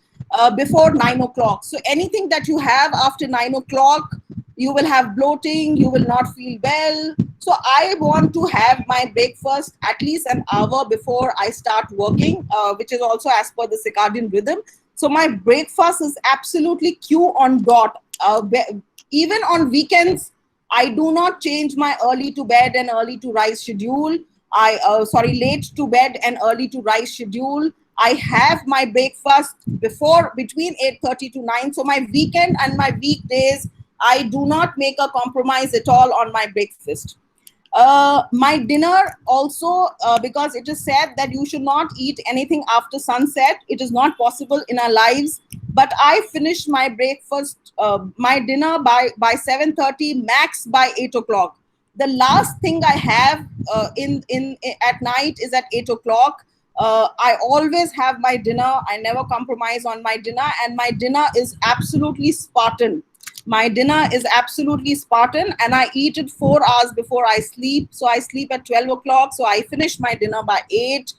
before 9 o'clock. So anything that you have after 9 o'clock, you will have bloating, you will not feel well. So I want to have my breakfast at least an hour before I start working, which is also as per the circadian rhythm. So my breakfast is absolutely Q on dot. Even on weekends, I do not change my early to bed and early to rise schedule. Late to bed and early to rise schedule. I have my breakfast between 8:30 to 9. So my weekend and my weekdays, I do not make a compromise at all on my breakfast. My dinner also, because it is said that you should not eat anything after sunset. It is not possible in our lives. But I finish my breakfast, my dinner by 7:30, max by 8 o'clock. The last thing I have in at night is at 8 o'clock. I always have my dinner. I never compromise on my dinner, and my dinner is absolutely Spartan. My dinner is absolutely Spartan, and I eat it 4 hours before I sleep. So I sleep at 12 o'clock. So I finish my dinner by 8.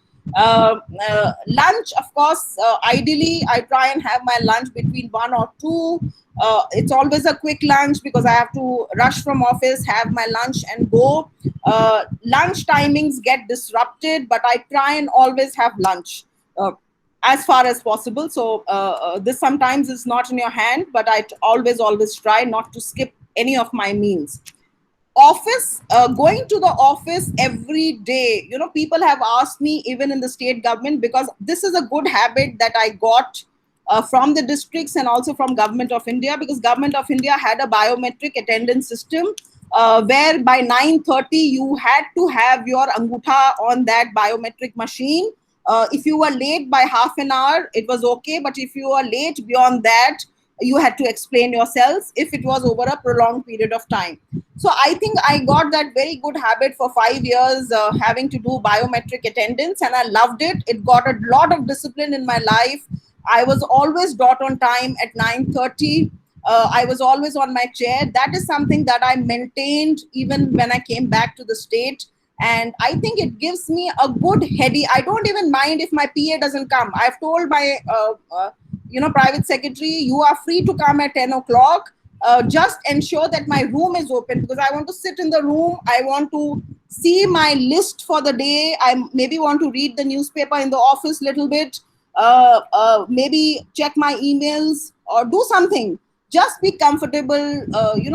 Lunch, of course, ideally, I try and have my lunch between 1 or 2. It's always a quick lunch, because I have to rush from office, have my lunch, and go. Lunch timings get disrupted, but I try and always have lunch as far as possible. So this sometimes is not in your hand, but I always try not to skip any of my meals. Office, going to the office every day. People have asked me, even in the state government, because this is a good habit that I got from the districts and also from Government of India, because Government of India had a biometric attendance system, where by 9:30 you had to have your angutha on that biometric machine. If you were late by half an hour, it was okay, but if you were late beyond that, you had to explain yourselves if it was over a prolonged period of time. So I think I got that very good habit for 5 years, having to do biometric attendance, and I loved it. It got a lot of discipline in my life. I was always dot on time at 9:30. I was always on my chair. That is something that I maintained even when I came back to the state. And I think it gives me a good heady. I don't even mind if my PA doesn't come. I've told my private secretary, you are free to come at 10 o'clock. Just ensure that my room is open, because I want to sit in the room. I want to see my list for the day. I maybe want to read the newspaper in the office a little bit, maybe check my emails or do something. Just be comfortable,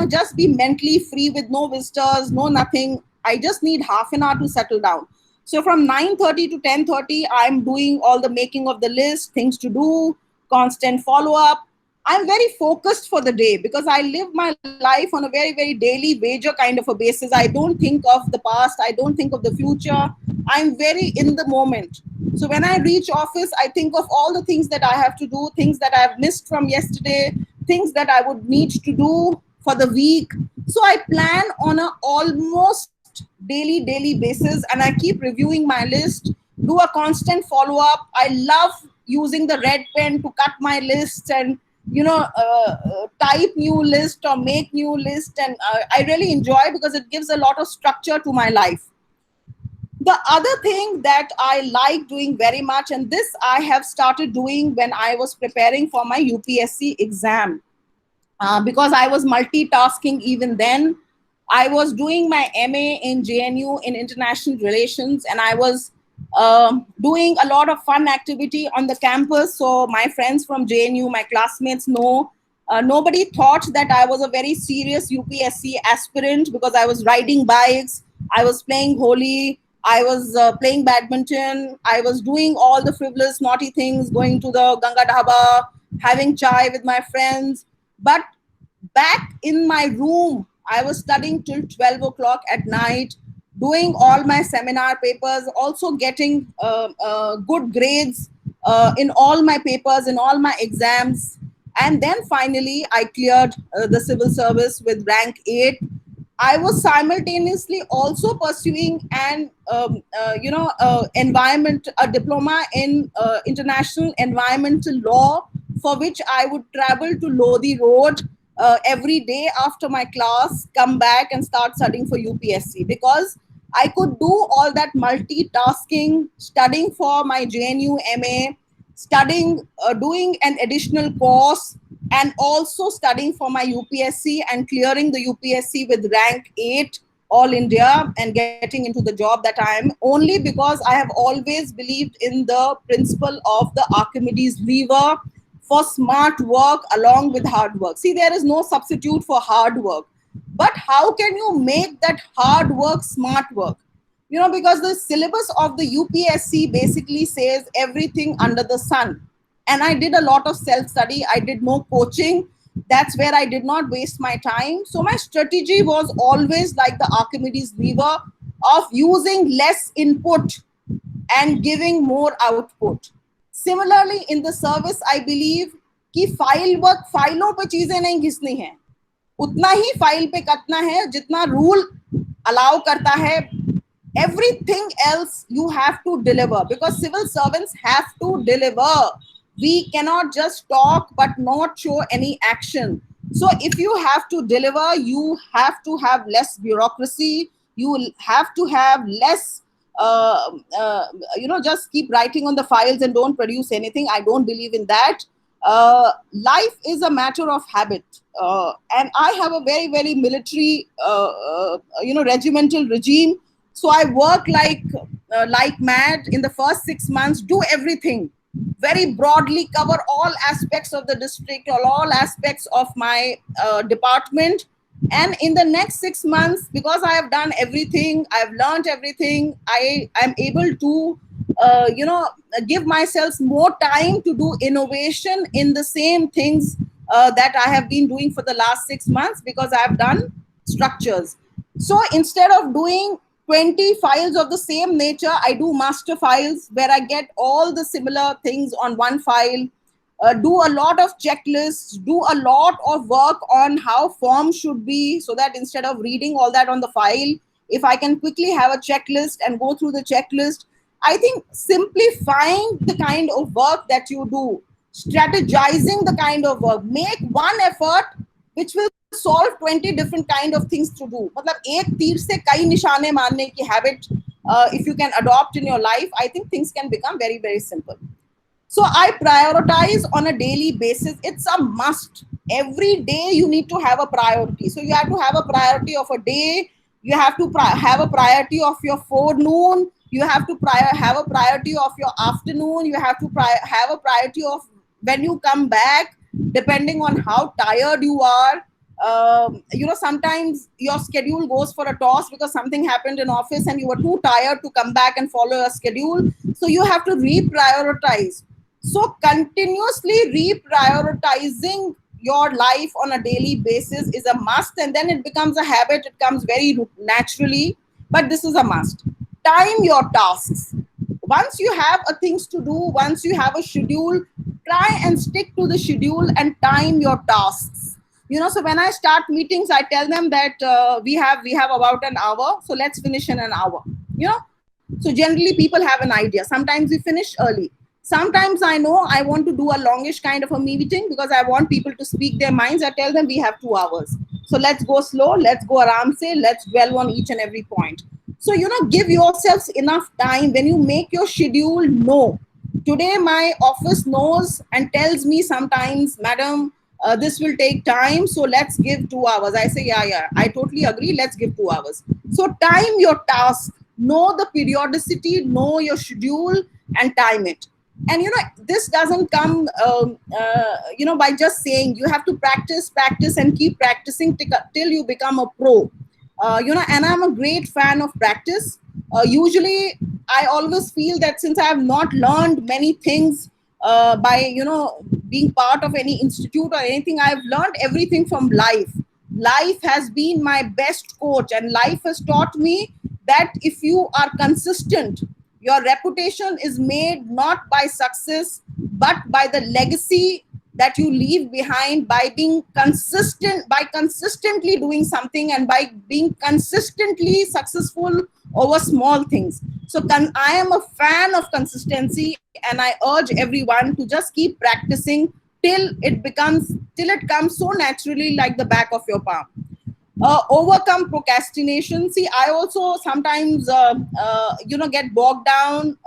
just be mentally free with no visitors, no nothing. I just need half an hour to settle down. So from 9:30 to 10:30, I'm doing all the making of the list, things to do, constant follow up. I'm very focused for the day because I live my life on a very, very daily wager kind of a basis. I don't think of the past. I don't think of the future. I'm very in the moment. So when I reach office, I think of all the things that I have to do, things that I've missed from yesterday, things that I would need to do for the week. So I plan on a almost daily basis, and I keep reviewing my list, do a constant follow up. I love using the red pen to cut my lists and type new list or make new list, and I really enjoy because it gives a lot of structure to my life. The other thing that I like doing very much, and this I have started doing when I was preparing for my UPSC exam, because I was multitasking even then. I was doing my MA in JNU in international relations, and I was doing a lot of fun activity on the campus. So my friends from JNU, my classmates know. Nobody thought that I was a very serious UPSC aspirant because I was riding bikes, I was playing Holi, I was playing badminton, I was doing all the frivolous, naughty things, going to the Ganga Dhaba, having chai with my friends. But back in my room, I was studying till 12 o'clock at night, doing all my seminar papers, also getting good grades in all my papers, in all my exams. And then finally, I cleared the civil service with rank 8. I was simultaneously also pursuing an environment, a diploma in international environmental law, for which I would travel to Lodi Road every day after my class, come back and start studying for UPSC, because I could do all that multitasking, studying for my JNU MA, studying, doing an additional course, and also studying for my UPSC and clearing the UPSC with rank 8 all India and getting into the job that I am, only because I have always believed in the principle of the Archimedes lever for smart work along with hard work. See, there is no substitute for hard work. But how can you make that hard work smart work? Because the syllabus of the UPSC basically says everything under the sun. And I did a lot of self-study. I did no coaching. That's where I did not waste my time. So my strategy was always like the Archimedes lever of using less input and giving more output. Similarly, in the service, I believe कि file work, फाइलों पे चीजें नहीं घिसनी है, उतना ही file पे कटना है जितना रूल अलाउ करता है. Everything else you have to deliver, because civil servants have to deliver. We cannot just talk but not show any action. So if you have to deliver, you have to have less bureaucracy. You have to have less just keep writing on the files and don't produce anything. I don't believe in that. Life is a matter of habit. And I have a very, very military, regimental regime. So I work like mad in the first 6 months, do everything, very broadly cover all aspects of the district or all aspects of my department. And in the next 6 months, because I have done everything, I've learned everything, I am able to, give myself more time to do innovation in the same things that I have been doing for the last 6 months, because I have done structures. So instead of doing 20 files of the same nature, I do master files where I get all the similar things on one file. Do a lot of checklists, do a lot of work on how forms should be, so that instead of reading all that on the file, if I can quickly have a checklist and go through the checklist, I think simplifying the kind of work that you do. strategizing the kind of work. Make one effort which will solve 20 different kind of things to do. मतलब एक तीर से कई निशाने मारने की habit, if you can adopt in your life, I think things can become very, very simple. So I prioritize on a daily basis. It's a must. Every day you need to have a priority. So you have to have a priority of a day. You have to have a priority of your forenoon. You have to have a priority of your afternoon. You have to have a priority of when you come back, depending on how tired you are. Sometimes your schedule goes for a toss because something happened in office and you were too tired to come back and follow your schedule. So you have to reprioritize. So continuously reprioritizing your life on a daily basis is a must, and then it becomes a habit. It comes very naturally, but this is a must. Time your tasks. Once you have a things to do, once you have a schedule, try and stick to the schedule and time your tasks. So when I start meetings, I tell them that we have about an hour, so let's finish in an hour. So generally people have an idea. Sometimes we finish early. Sometimes I know I want to do a longish kind of a meeting because I want people to speak their minds. I tell them we have 2 hours. So let's go slow, let's go aram se, let's dwell on each and every point. So, give yourselves enough time. When you make your schedule, know. Today my office knows and tells me sometimes, madam, this will take time, so let's give 2 hours. I say, yeah, I totally agree, let's give 2 hours. So time your task, know the periodicity, know your schedule and time it. And this doesn't come by just saying. You have to practice and keep practicing till you become a pro. And I'm a great fan of practice. Usually I always feel that since I have not learned many things by being part of any institute or anything, I've learned everything from life. Life has been my best coach, and life has taught me that if you are consistent, your reputation is made not by success but by the legacy that you leave behind by being consistent, by consistently doing something, and by being consistently successful over small things. So I am a fan of consistency, and I urge everyone to just keep practicing till it comes so naturally like the back of your palm. Overcome procrastination. See, I also sometimes get bogged down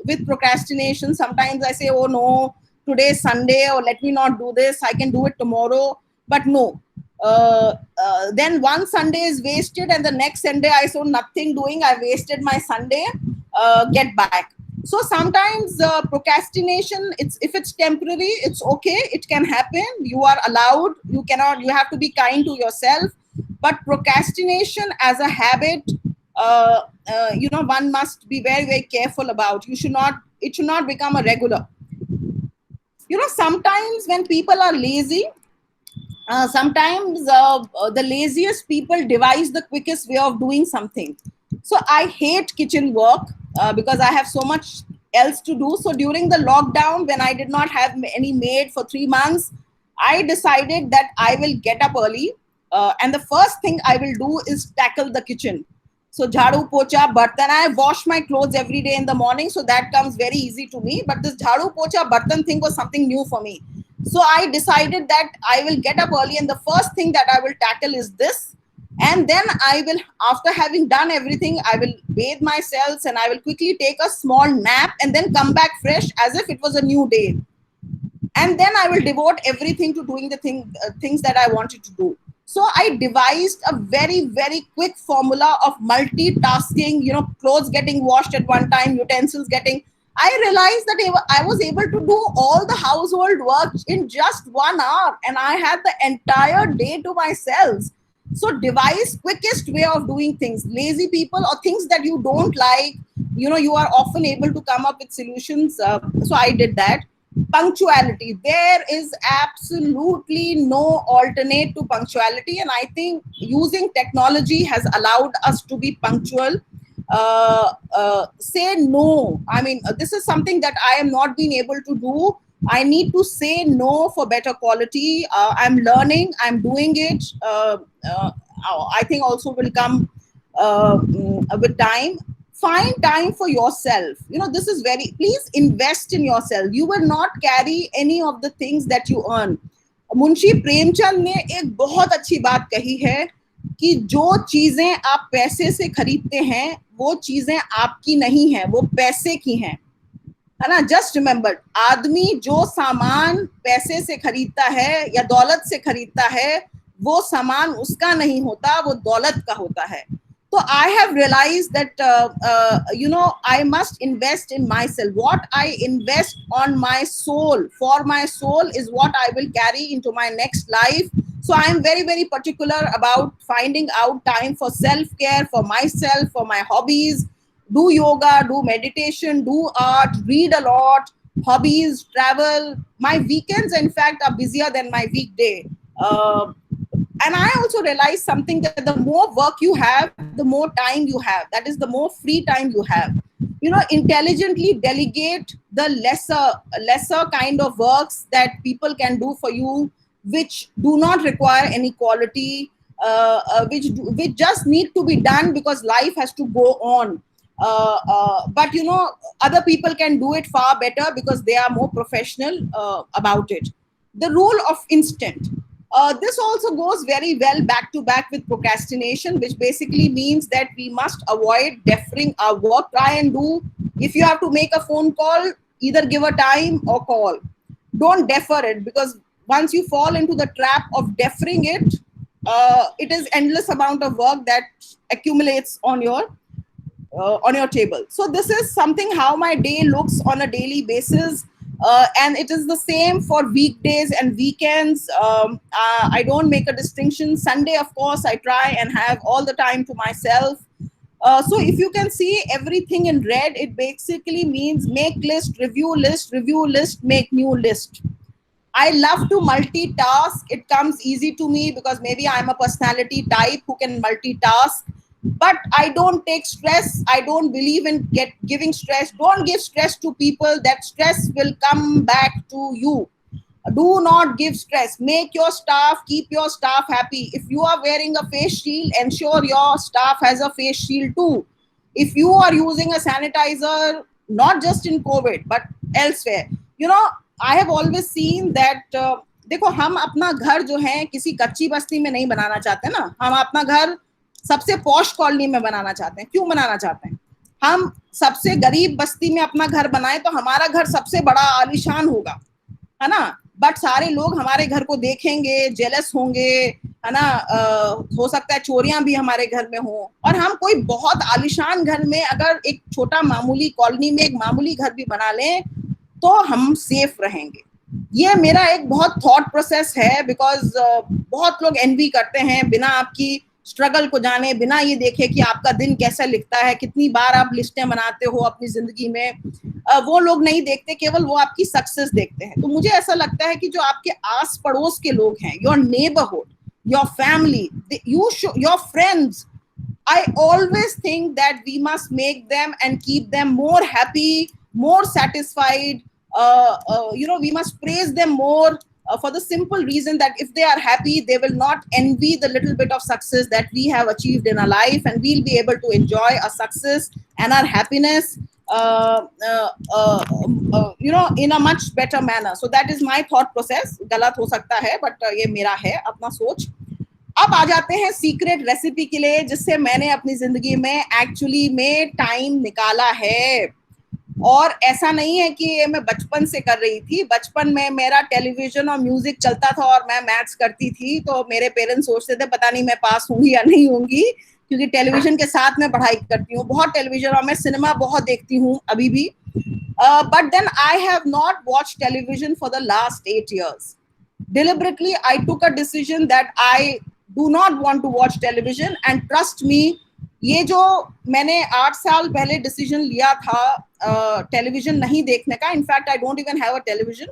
with procrastination. Sometimes I say, oh no, today is Sunday, or let me not do this, I can do it tomorrow. But no, then one Sunday is wasted, and the next Sunday I saw nothing doing, I wasted my Sunday. Get back. So sometimes procrastination, if it's temporary, it's okay, it can happen, you are allowed, you have to be kind to yourself. But procrastination as a habit, one must be very, very careful about. It should not become a regular. Sometimes when people are lazy, sometimes the laziest people devise the quickest way of doing something. So I hate kitchen work because I have so much else to do. So during the lockdown, when I did not have any maid for 3 months, I decided that I will get up early, and the first thing I will do is tackle the kitchen. So jhadu, pocha, bartan. I wash my clothes every day in the morning, so that comes very easy to me. But this jhadu, pocha, bartan thing was something new for me. So I decided that I will get up early, and the first thing that I will tackle is this. And then I will, after having done everything, I will bathe myself, and I will quickly take a small nap, and then come back fresh as if it was a new day. And then I will devote everything to doing the things that I wanted to do. So I devised a very, very quick formula of multitasking, clothes getting washed at one time, utensils getting. I realized that I was able to do all the household work in just 1 hour, and I had the entire day to myself. So devise quickest way of doing things. Lazy people or things that you don't like, you are often able to come up with solutions. So I did that. Punctuality. There is absolutely no alternate to punctuality, and I think using technology has allowed us to be punctual. Say no. I mean, this is something that I am not being able to do. I need to say no for better quality. I'm learning, I'm doing it. I think also will come with time. find time for yourself. This is very, please invest in yourself. You will not carry any of the things that you earn. Munshi Premchand ने एक बहुत अच्छी बात कही है कि जो चीजें आप पैसे से खरीदते हैं वो चीजें आपकी नहीं है, वो पैसे की हैं, है ना. जस्ट रिमेंबर, आदमी जो सामान पैसे से खरीदता है या दौलत से खरीदता है वो सामान उसका नहीं होता, वो दौलत का होता है. So I have realized that I must invest in myself. What I invest on my soul, for my soul, is what I will carry into my next life. So I am very, very particular about finding out time for self-care, for myself, for my hobbies. Do yoga, do meditation, do art, read a lot, hobbies, travel. My weekends, in fact, are busier than my weekday. And I also realized something, that the more work you have, the more time you have. That is, the more free time you have. Intelligently delegate the lesser kind of works that people can do for you, which do not require any quality, which just need to be done because life has to go on. But other people can do it far better because they are more professional about it. The rule of instant. This also goes very well back to back with procrastination, which basically means that we must avoid deferring our work. Try and do, if you have to make a phone call, either give a time or call. Don't defer it, because once you fall into the trap of deferring it, it is endless amount of work that accumulates on your table. So this is something how my day looks on a daily basis. And it is the same for weekdays and weekends. I don't make a distinction. Sunday, of course, I try and have all the time to myself. So if you can see everything in red, it basically means make list, review list, make new list. I love to multitask. It comes easy to me because maybe I'm a personality type who can multitask. But I don't take stress. I don't believe in giving stress. Don't give stress to people. That stress will come back to you. Do not give stress. Make your staff, keep your staff happy. If you are wearing a face shield, ensure your staff has a face shield too. If you are using a sanitizer, not just in COVID, but elsewhere. I have always seen that, देखो, हम अपना घर जो है किसी कच्ची बस्ती में नहीं बनाना चाहते ना. हम अपना घर सबसे पॉश कॉलोनी में बनाना चाहते हैं. क्यों बनाना चाहते हैं? हम सबसे गरीब बस्ती में अपना घर बनाए तो हमारा घर सबसे बड़ा आलीशान होगा, है ना. बट सारे लोग हमारे घर को देखेंगे, जेलस होंगे, है ना. हो सकता है चोरियां भी हमारे घर में हो. और हम कोई बहुत आलीशान घर में अगर एक छोटा मामूली कॉलोनी में एक मामूली घर भी बना लें तो हम सेफ रहेंगे. ये मेरा एक बहुत थॉट प्रोसेस है. बिकॉज बहुत लोग एनवी करते हैं बिना आपकी स्ट्रगल को जाने, बिना ये देखे कि आपका दिन कैसे लिखता है, कितनी बार आप लिस्टें बनाते हो अपनी जिंदगी में. वो लोग नहीं देखते, केवल वो आपकी सक्सेस देखते हैं. तो मुझे ऐसा लगता है कि जो आपके आस पड़ोस के लोग हैं, your neighbourhood, your family, your friends, I always think that we must make them and keep them more happy, more satisfied. We must praise them more. For the simple reason that if they are happy, they will not envy the little bit of success that we have achieved in our life, and we'll be able to enjoy our success and our happiness, in a much better manner. So that is my thought process. गलत हो सकता है, but ये मेरा है अपना सोच. अब आ जाते हैं सीक्रेट रेसिपी के लिए, जिससे मैंने अपनी जिंदगी में एक्चुअली में टाइम निकाला है. और ऐसा नहीं है कि ये मैं बचपन से कर रही थी. बचपन में मेरा टेलीविजन और म्यूजिक चलता था और मैं मैथ्स करती थी, तो मेरे पेरेंट्स सोचते थे पता नहीं मैं पास होंगी या नहीं होंगी, क्योंकि टेलीविजन के साथ मैं पढ़ाई करती हूँ. बहुत टेलीविजन, और मैं सिनेमा बहुत देखती हूँ अभी भी. But then I have not watch television for the last 8 years. Deliberately, I took a decision that I do not want to watch television, and trust me, ये जो मैंने 8 साल पहले डिसीजन लिया था टेलीविजन नहीं देखने का, in fact I don't even have a television.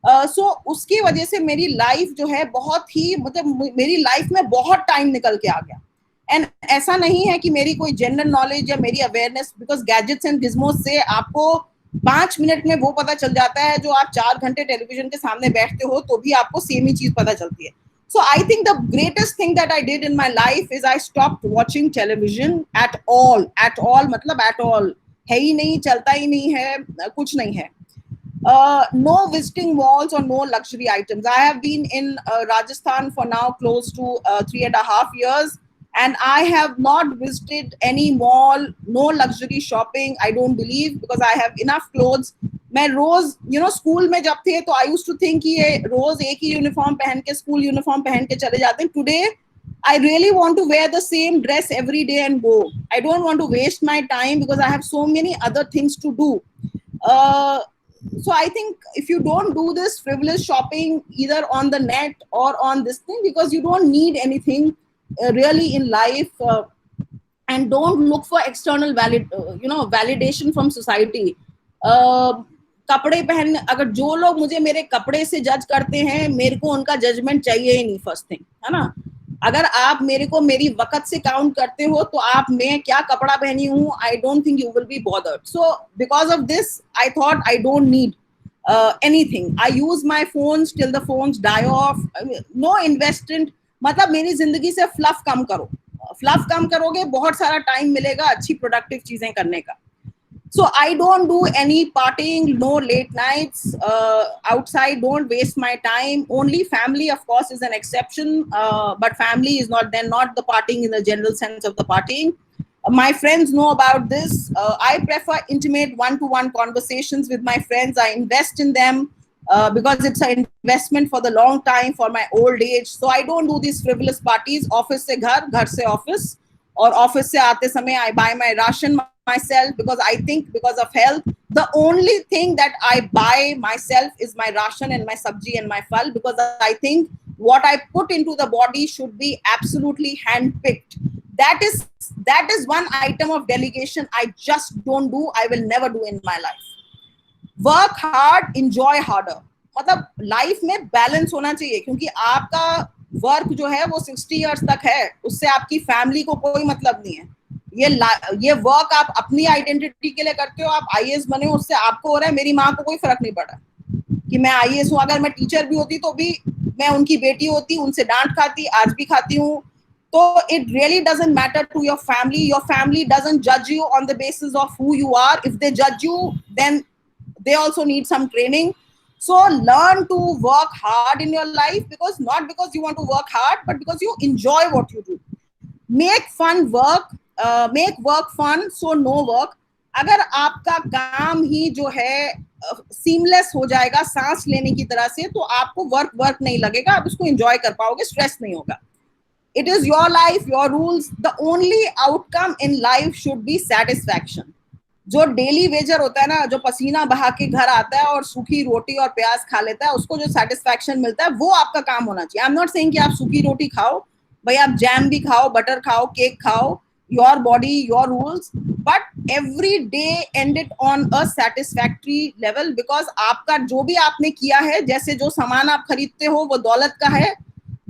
So उसकी वजह से मेरी लाइफ जो है बहुत ही, मतलब मेरी लाइफ में बहुत टाइम निकल के आ गया. एंड ऐसा नहीं है कि मेरी कोई जनरल नॉलेज या मेरी अवेयरनेस, बिकॉज गैजेट्स एंड गिज्मोस से आपको 5 मिनट में वो पता चल जाता है जो आप 4 घंटे टेलीविजन के सामने बैठते हो तो भी आपको सेम ही चीज पता चलती है. So I think the greatest thing that I did in my life is I stopped watching television at all. मतलब at all. है ही नहीं, चलता ही नहीं है, कुछ नहीं है. No visiting malls or no luxury items. I have been in Rajasthan for now close to 3.5 years, and I have not visited any mall, no luxury shopping. I don't believe, because I have enough clothes. मैं रोज school में जब थे तो I used to think कि ये रोज एक ही uniform पहन के स्कूल यूनिफॉर्म पहन के चले जाते हैं. Today I really want to wear the same dress every day and go. I don't want to waste my time because I have so many other things to do. So I think if you don't do this frivolous shopping either on the net or on this thing, because you don't need anything really in life, and don't look for external validation from society. कपड़े पहन, अगर जो लोग मुझे मेरे कपड़े से जज करते हैं, मेरे को उनका जजमेंट चाहिए ही नहीं. फर्स्ट थिंग है ना. अगर आप मेरे को मेरी वक्त से काउंट करते हो तो आप मैं क्या कपड़ा पहनी हूँ, I don't think you will be bothered. So because of this I thought I don't need anything. I use my phones till the phones die off. No investment. मतलब मेरी जिंदगी से फ्लफ कम करो. फ्लफ कम करोगे बहुत सारा टाइम मिलेगा अच्छी प्रोडक्टिव चीजें करने का. So I don't do any partying, no late nights outside. Don't waste my time. Only family, of course, is an exception. But family is not, then not the partying in the general sense of the partying. My friends know about this. I prefer intimate one-to-one conversations with my friends. I invest in them because it's an investment for the long time, for my old age. So I don't do these frivolous parties. Office se ghar, ghar se office, or office se aate samay I buy my ration myself, because I think because of health, the only thing that I buy myself is my ration and my sabji and my phal, because I think what I put into the body should be absolutely hand-picked. That is one item of delegation I just don't do. I will never do in my life. Work hard, enjoy harder. मतलब life में balance होना चाहिए, क्योंकि आपका work जो है वो 60 years तक है, उससे आपकी फैमिली को कोई मतलब नहीं है. ये वर्क आप अपनी आइडेंटिटी के लिए करते हो. आप IAS बने हो, उससे आपको हो रहा है. मेरी माँ को कोई फर्क नहीं पड़ा कि मैं IAS हूँ. अगर मैं टीचर भी होती तो भी मैं उनकी बेटी होती, उनसे डांट खाती, आज भी खाती हूँ. So it really doesn't matter to your family. Your family doesn't judge you on the basis of who you are. If they judge you, then they also need some training. So learn to work hard in your life, because not because you want to work hard, but because you enjoy what you do. Make fun work, make work fun, so no work. अगर आपका काम ही जो है seamless हो जाएगा सांस लेने की तरह से, तो आपको वर्क नहीं लगेगा, आप उसको एंजॉय कर पाओगे, स्ट्रेस नहीं होगा. It is your life, your rules. The only outcome in life should be satisfaction. जो डेली वेजर होता है ना, जो पसीना बहा के घर आता है और सूखी रोटी और प्याज खा लेता है, उसको जो सेटिस्फैक्शन मिलता है वो आपका काम होना चाहिए. आई एम नॉट सेइंग कि आप सूखी रोटी खाओ, भाई आप जैम भी खाओ, बटर खाओ, केक खाओ, your body, your rules, but every day end it on a satisfactory level, because आपका जो भी आपने किया है, जैसे जो सामान आप खरीदते हो वो दौलत का है,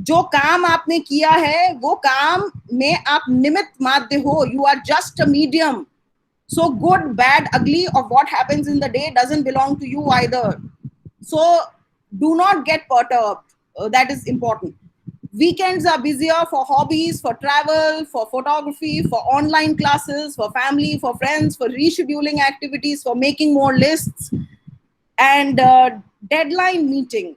जो काम आपने किया है वो काम में आप निमित्त माध्य हो. You are just a medium. So good, bad, ugly of what happens in the day doesn't belong to you either. So do not get perturbed. That is important. Weekends are busier for hobbies, for travel, for photography, for online classes, for family, for friends, for rescheduling activities, for making more lists, and deadline meeting.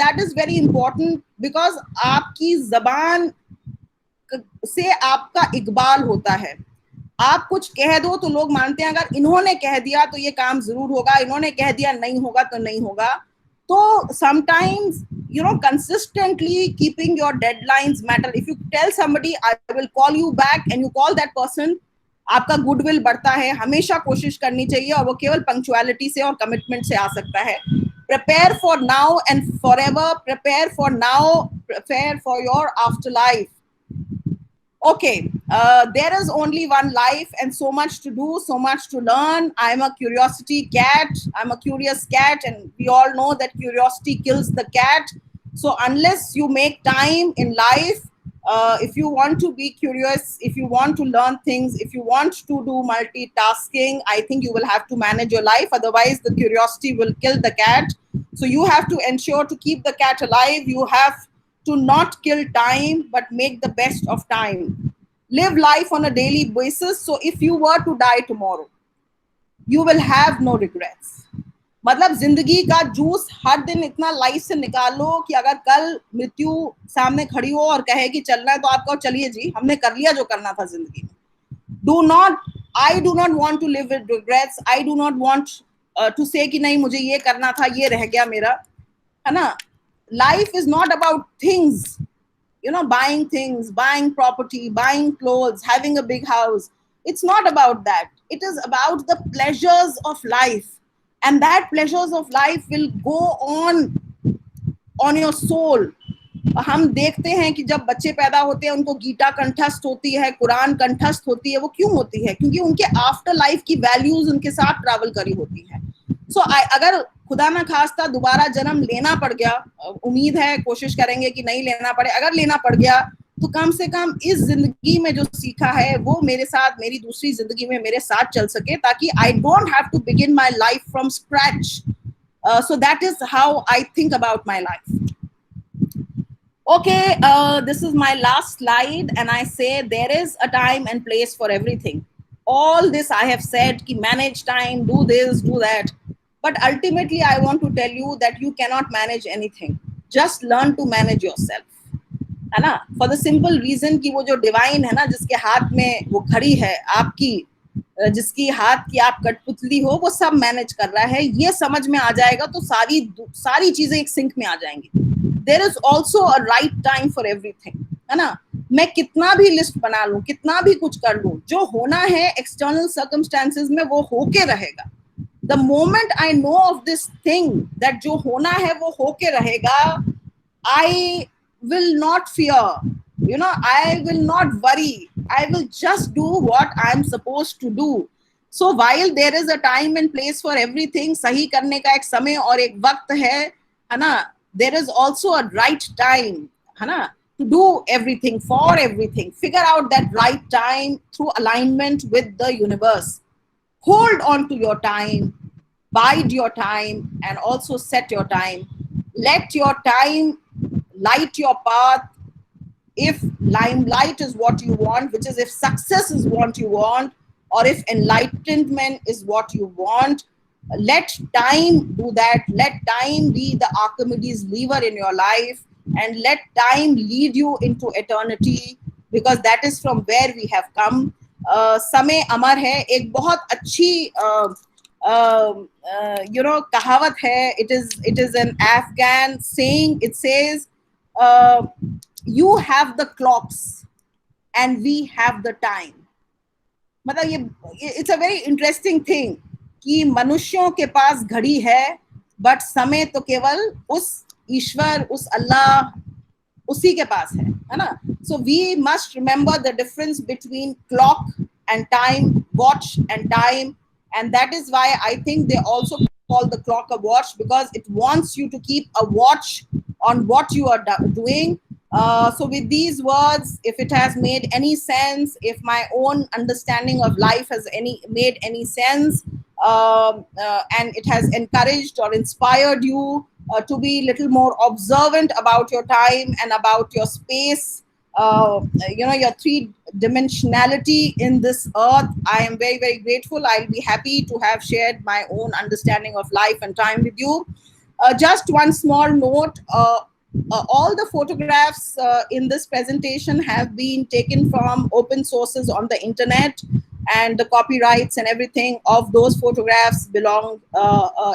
That is very important, because आपकी जबान से आपका इकबाल होता है. आप कुछ कह दो तो लोग मानते हैं, अगर इन्होंने कह दिया तो ये काम जरूर होगा, इन्होंने कह दिया नहीं होगा तो नहीं होगा. तो sometimes consistently keeping your deadlines matter. If you tell somebody I will call you back and you call that person, आपका गुडविल बढ़ता है. हमेशा कोशिश करनी चाहिए, और वो केवल पंक्चुअलिटी से और कमिटमेंट से आ सकता है. Prepare for now and forever. Prepare for now, prepare for your afterlife. Okay, there is only one life and so much to do, so much to learn. I'm a curiosity cat. I'm a curious cat, and we all know that curiosity kills the cat. So unless you make time in life, if you want to be curious, if you want to learn things, if you want to do multitasking, I think you will have to manage your life. Otherwise, the curiosity will kill the cat. So you have to ensure to keep the cat alive. You have to not kill time, but make the best of time. Live life on a daily basis. So if you were to die tomorrow, you will have no regrets. मतलब जिंदगी का juice हर दिन इतना life से निकालो कि अगर कल मृत्यु सामने खड़ी हो और कहे कि चलना है तो आप कहो चलिए जी, हमने कर लिया जो करना था जिंदगी में. I do not want to live with regrets. I do not want to say कि नहीं मुझे ये करना था, ये रह गया मेरा, है ना. Life is not about things, buying things, buying property, buying clothes, having a big house. It's not about that. It is about the pleasures of life. And that pleasures of life will go on your soul. हम देखते हैं कि जब बच्चे पैदा होते हैं उनको गीता कंठस्थ होती है, कुरान कंठस्थ होती है. वो क्यों होती है? क्योंकि उनके आफ्टर लाइफ की वैल्यूज उनके साथ ट्रैवल करी होती है. सो अगर खुदा ना खास्ता दोबारा जन्म लेना पड़ गया, उम्मीद है, कोशिश करेंगे कि नहीं लेना पड़े, अगर लेना पड़ गया तो कम से कम इस जिंदगी में जो सीखा है वो मेरे साथ मेरी दूसरी जिंदगी में मेरे साथ चल सके, ताकि I don't have to begin my life from scratch. So that is how I think about my life. Okay, this is my last slide, and I say there is a time and place for everything. All this I have said, ki manage time, do this, do that. But ultimately, I want to tell you that you cannot manage anything. Just learn to manage yourself. है ना? For the simple reason कि वो जो divine है ना, जिसके हाथ में वो घड़ी है आपकी, जिसकी हाथ की आप कठपुतली हो, वो सब मैनेज कर रहा है. ये समझ में आ जाएगा तो सारी चीजें एक सिंक में आ जाएंगी. There is also a right time for everything, है ना. मैं कितना भी लिस्ट बना लूं, कितना भी कुछ कर लूं, जो होना है external circumstances में वो होके रहेगा. The moment I know of this thing that जो होना है वो होके रहेगा, I will not fear, I will not worry. I will just do what I'm supposed to do. So while there is a time and place for everything, सही करने का एक समय और एक वक्त है ना, there is also a right time, है ना, to do everything, for everything. Figure out that right time through alignment with the universe. Hold on to your time, bide your time, and also set your time. Let your time light your path. If limelight is what you want, which is if success is what you want, or if enlightenment is what you want, let time do that. Let time be the Archimedes lever in your life, and let time lead you into eternity, because that is from where we have come. समय अमर है. एक बहुत अच्छी कहावत है. It is an Afghan saying. It says, you have the clocks and we have the time. मतलब it's a very interesting thing कि मनुष्यों के पास घड़ी है, बट समय तो केवल उस ईश्वर, उस अल्लाह, उसी के पास है ना. So we must remember the difference between clock and time, watch and time, and that is why I think they also call the clock a watch, because it wants you to keep a watch on what you are doing. So with these words, if it has made any sense, if my own understanding of life has made any sense, and it has encouraged or inspired you to be a little more observant about your time and about your space, your three-dimensionality in this earth, I am very, very grateful. I'll be happy to have shared my own understanding of life and time with you. Just one small note. All the photographs in this presentation have been taken from open sources on the internet, and the copyrights and everything of those photographs belong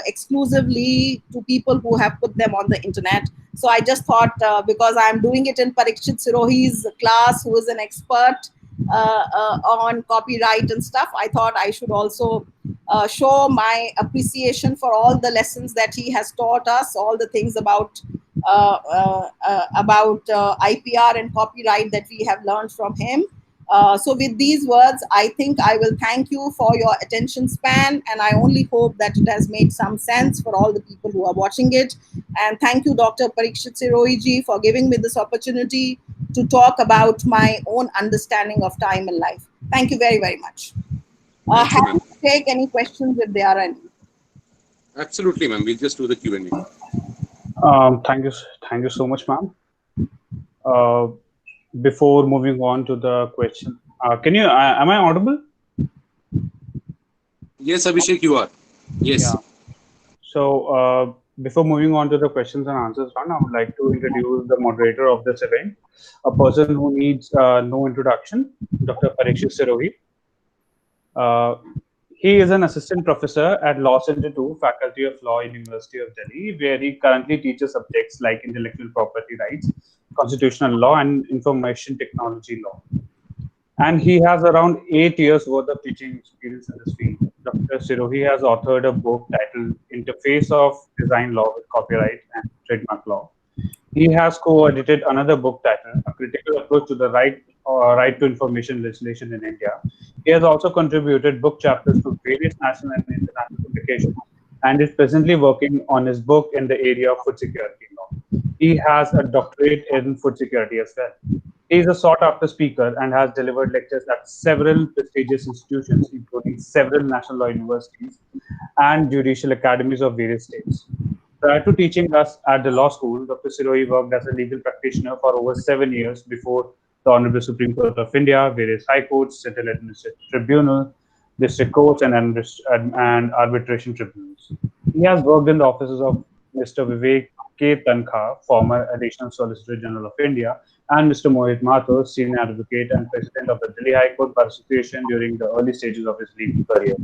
exclusively to people who have put them on the internet. So I just thought, because I'm doing it in Parikshet Sirohi's class, who is an expert on copyright and stuff, I thought I should also show my appreciation for all the lessons that he has taught us, all the things about IPR and copyright that we have learned from him. So with these words, I think I will thank you for your attention span, and I only hope that it has made some sense for all the people who are watching it. And thank you, Dr. Parikshet Sirohi ji, for giving me this opportunity to talk about my own understanding of time and life. Thank you very, very much. Happy to take any questions if there are any. Absolutely, ma'am. We'll just do the Q&A. Thank you so much, ma'am. Uh, Before moving on to the question, am I audible? Yes, Abhishek, you are. Yes. Yeah. So, before moving on to the questions and answers round, I would like to introduce the moderator of this event, a person who needs no introduction, Dr. Parikshet Sirohi. Uh, he is an assistant professor at Law Center 2, Faculty of Law, University of Delhi, where he currently teaches subjects like intellectual property rights, constitutional law, and information technology law. And he has around 8 years worth of teaching experience in this field. Dr. Sirohi has authored a book titled Interface of Design Law with Copyright and Trademark Law. He has co-edited another book titled A Critical Approach to the Right to Information Legislation in India. He has also contributed book chapters to various national and international publications and is presently working on his book in the area of food security law. He has a doctorate in food security as well. He is a sought-after speaker and has delivered lectures at several prestigious institutions, including several national law universities and judicial academies of various states. Prior to teaching us at the law school, Dr. Sirohi worked as a legal practitioner for over 7 years before the Honorable Supreme Court of India, various high courts, central administrative tribunal, district courts, and arbitration tribunals. He has worked in the offices of Mr. Vivek K. Tankha, former Additional Solicitor General of India, and Mr. Mohit Mathur, Senior Advocate and President of the Delhi High Court Bar Association during the early stages of his legal career.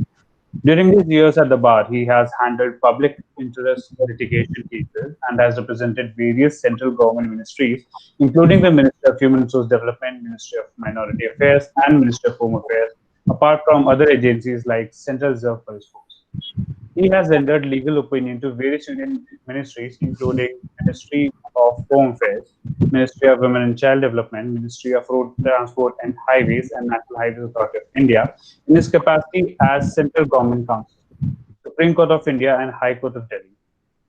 During his years at the bar, he has handled public interest litigation cases and has represented various central government ministries, including the Ministry of Human Resource Development, Ministry of Minority Affairs, and Ministry of Home Affairs, apart from other agencies like Central Reserve Police Force. He has rendered legal opinion to various union ministries, including Ministry of Home Affairs, Ministry of Women and Child Development, Ministry of Road Transport and Highways, and National Highways Authority of India, in his capacity as Central Government Counsel, Supreme Court of India, and High Court of Delhi.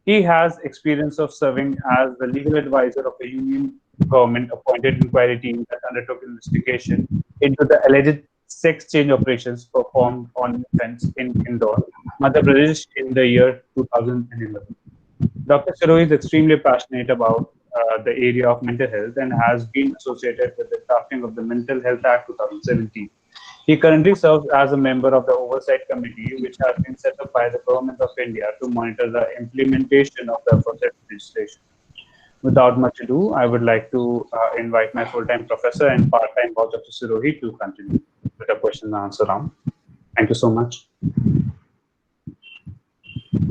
He has experience of serving as the legal advisor of a union government appointed inquiry team that undertook investigation into the alleged sex change operations performed on infants in Indore, Madhya Pradesh in the year 2011. Dr. Sirohi is extremely passionate about the area of mental health and has been associated with the drafting of the Mental Health Act 2017. He currently serves as a member of the Oversight Committee, which has been set up by the Government of India to monitor the implementation of the aforesaid legislation. Without much ado, I would like to invite my full-time professor and part-time boss, Dr. Sirohi, to continue with the question and answer round. Thank you so much.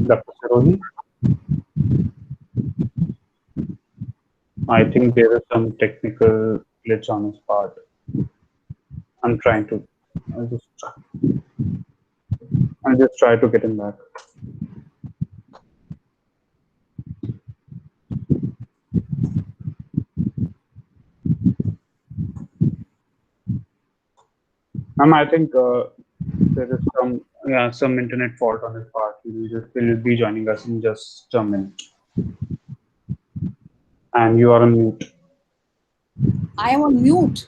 Dr. Sirohi, I think there is some technical glitch on his part. I'm trying to, I'll just try, I'll just try to get him back. I think there is some internet fault on his part. He will be joining us in just a minute. And you are on mute. I am on mute.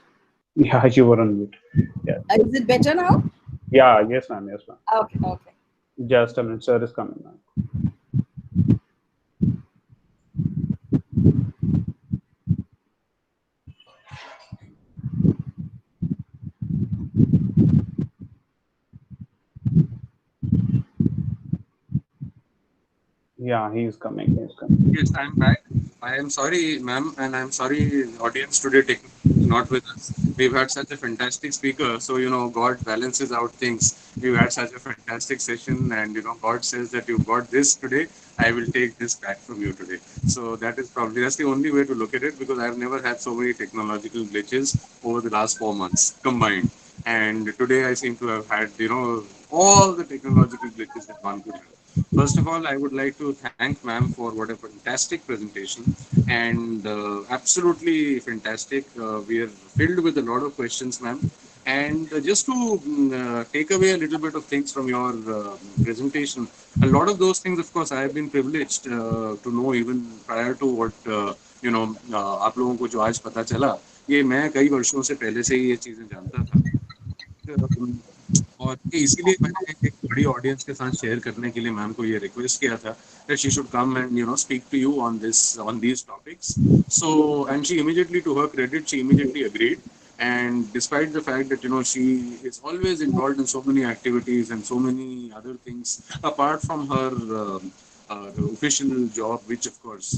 Yeah, you were on mute. Yeah. Is it better now? Yeah. Yes, ma'am. Yes, ma'am. Okay. Okay. Just a minute. Sir is coming now. Yeah, he is coming. He is coming. Yes, I'm back. I am sorry, ma'am, and I'm sorry, audience today not with us. We've had such a fantastic speaker, so God balances out things. We've had such a fantastic session, and God says that you've got this today. I will take this back from you today. So that's the only way to look at it, because I've never had so many technological glitches over the last 4 months combined, and today I seem to have had all the technological glitches that one could have. First of all, I would like to thank ma'am for what a fantastic presentation, and absolutely fantastic. We are filled with a lot of questions, ma'am. And just to take away a little bit of things from your presentation, a lot of those things, of course, I have been privileged to know even prior to what आप लोगों को जो आज पता चला, ये मैं कई वर्षों से पहले से ही ये चीजें जानता था. और ये इसीलिए मैंने एक बड़ी ऑडियंस के साथ शेयर करने के लिए मैम को ये रिक्वेस्ट किया था that she should come and speak to you on these topics. So and she immediately, to her credit, she immediately agreed. And despite the fact that she is always involved in so many activities and so many other things apart from her official job, which of course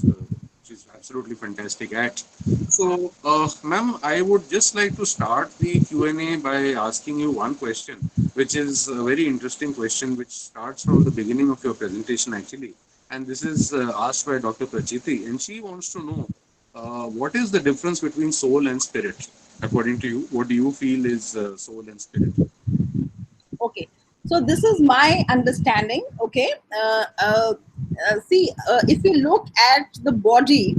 she's absolutely fantastic at. So, ma'am, I would just like to start the Q&A by asking you one question, which is a very interesting question, which starts from the beginning of your presentation, actually. And this is asked by Dr. Prachiti, and she wants to know what is the difference between soul and spirit, according to you? What do you feel is soul and spirit? Okay, so this is my understanding. Okay, see, if you look at the body,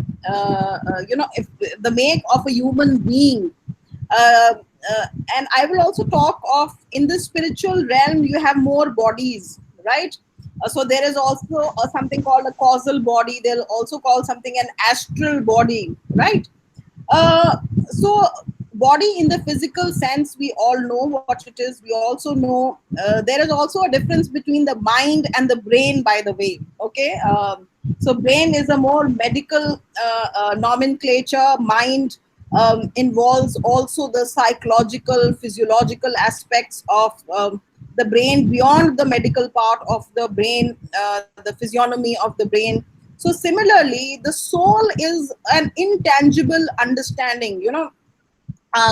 if the make of a human being, uh, and I will also talk of in the spiritual realm, you have more bodies, right? So there is also something called a causal body. They'll also call something an astral body, right? uh, so body in the physical sense, we all know what it is. We also know there is also a difference between the mind and the brain, by the way. Okay, so brain is a more medical nomenclature. Mind involves also the psychological, physiological aspects of the brain beyond the medical part of the brain, the physiognomy of the brain. So similarly, the soul is an intangible understanding.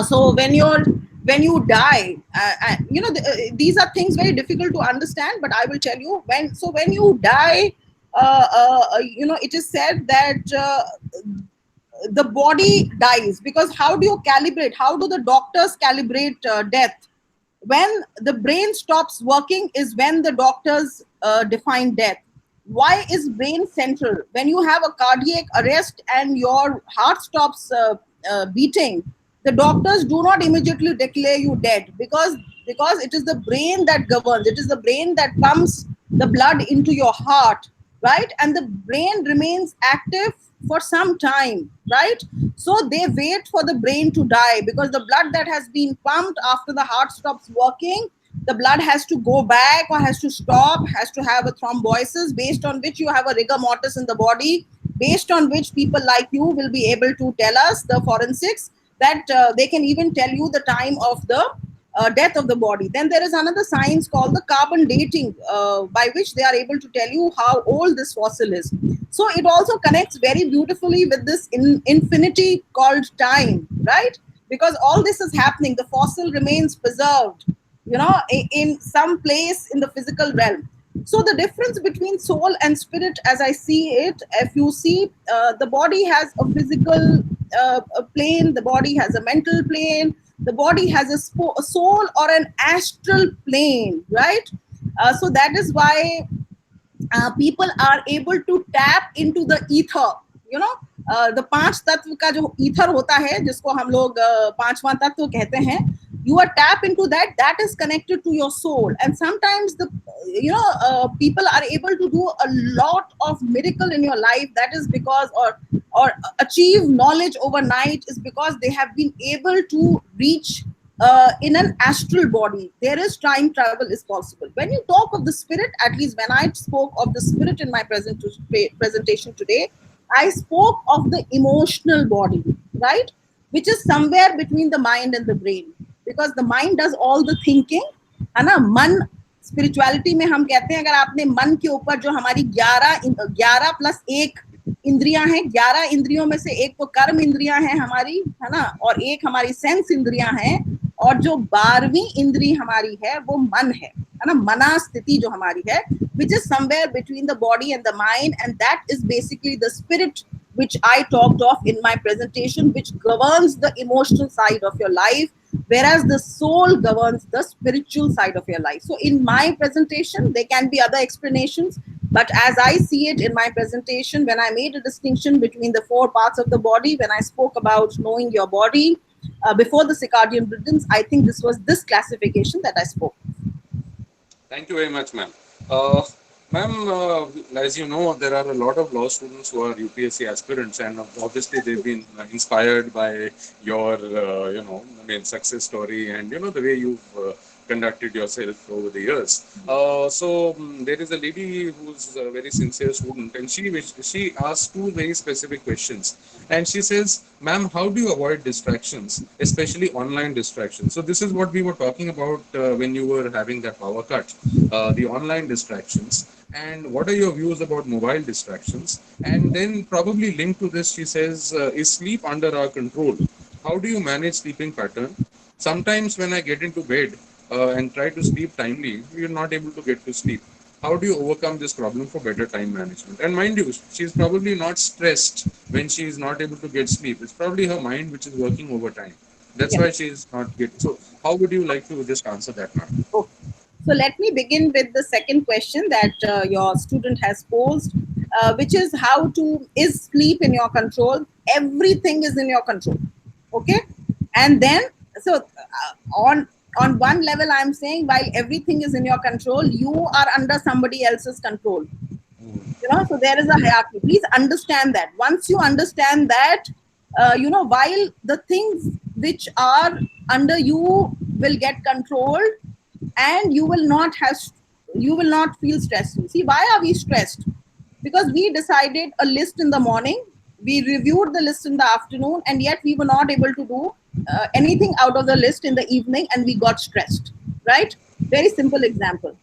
So when you die, these are things very difficult to understand. But I will tell you, when you die, it is said that the body dies, because how do you calibrate? How do the doctors calibrate death? When the brain stops working is when the doctors define death. Why is brain central? When you have a cardiac arrest and your heart stops beating, the doctors do not immediately declare you dead, because it is the brain that governs. It is the brain that pumps the blood into your heart, right? And the brain remains active for some time, right? So they wait for the brain to die, because the blood that has been pumped after the heart stops working, the blood has to go back or has to stop, has to have a thrombosis, based on which you have a rigor mortis in the body, based on which people like you will be able to tell us, the forensics, that they can even tell you the time of the death of the body. Then there is another science called the carbon dating, by which they are able to tell you how old this fossil is. So it also connects very beautifully with this infinity called time, right? Because all this is happening, the fossil remains preserved, in some place in the physical realm. So the difference between soul and spirit, as I see it, if you see, the body has a physical a plane, the body has a mental plane, the body has a soul or an astral plane, right? So that is why people are able to tap into the ether, you know the पांच तत्व का जो ether होता है, जिसको हम लोग पांचवा तत्व कहते हैं, you are tap into that is connected to your soul. And sometimes the people are able to do a lot of miracle in your life. That is because, or achieve knowledge overnight, is because they have been able to reach in an astral body. There is time travel is possible. When you talk of the spirit, at least when I spoke of the spirit in my presentation today, I spoke of the emotional body, right? Which is somewhere between the mind and the brain, because the mind does all the thinking, है ना? मन spirituality में हम कहते हैं, अगर आपने मन के ऊपर जो हमारी 11 प्लस 1 इंद्रियां हैं, 11 इंद्रियों में से एक तो कर्म इंद्रियां हैं हमारी, है ना, और एक हमारी सेंस इंद्रियां हैं, और जो 12वीं इंद्री हमारी है वो मन है ना, मना स्थिति जो हमारी है, which is somewhere between the body and the mind, and that is basically the spirit which I talked of in my presentation, which governs the emotional side of your life, whereas the soul governs the spiritual side of your life. So in my presentation, there can be other explanations, but as I see it in my presentation, when I made a distinction between the 4 parts of the body, when I spoke about knowing your body before the circadian rhythms, I think this was this classification that I spoke. Thank you very much, ma'am. Ma'am, as you know, there are a lot of law students who are UPSC aspirants, and obviously they've been inspired by your, success story, and the way you've conducted yourself over the years. There is a lady who's a very sincere student, and she asks two very specific questions, and she says, "Ma'am, how do you avoid distractions, especially online distractions?" So this is what we were talking about when you were having that power cut, the online distractions. And what are your views about mobile distractions? And then probably linked to this, she says, "Is sleep under our control? How do you manage sleeping pattern? Sometimes when I get into bed and try to sleep timely, you're not able to get to sleep. How do you overcome this problem for better time management?" And mind you, she's probably not stressed when she is not able to get sleep. It's probably her mind which is working overtime. That's Yeah. why she's not getting. So, how would you like to just answer that, ma'am? Okay. So let me begin with the second question that your student has posed, which is how to, is sleep in your control? Everything is in your control. Okay. And then, so on one level, I'm saying while everything is in your control, you are under somebody else's control. So there is a hierarchy. Please understand that. Once you understand that, while the things which are under you will get controlled, and you will not feel stressed. See, why are we stressed? Because we decided a list in the morning, we reviewed the list in the afternoon, and yet we were not able to do anything out of the list in the evening, and we got stressed, right? Very simple example.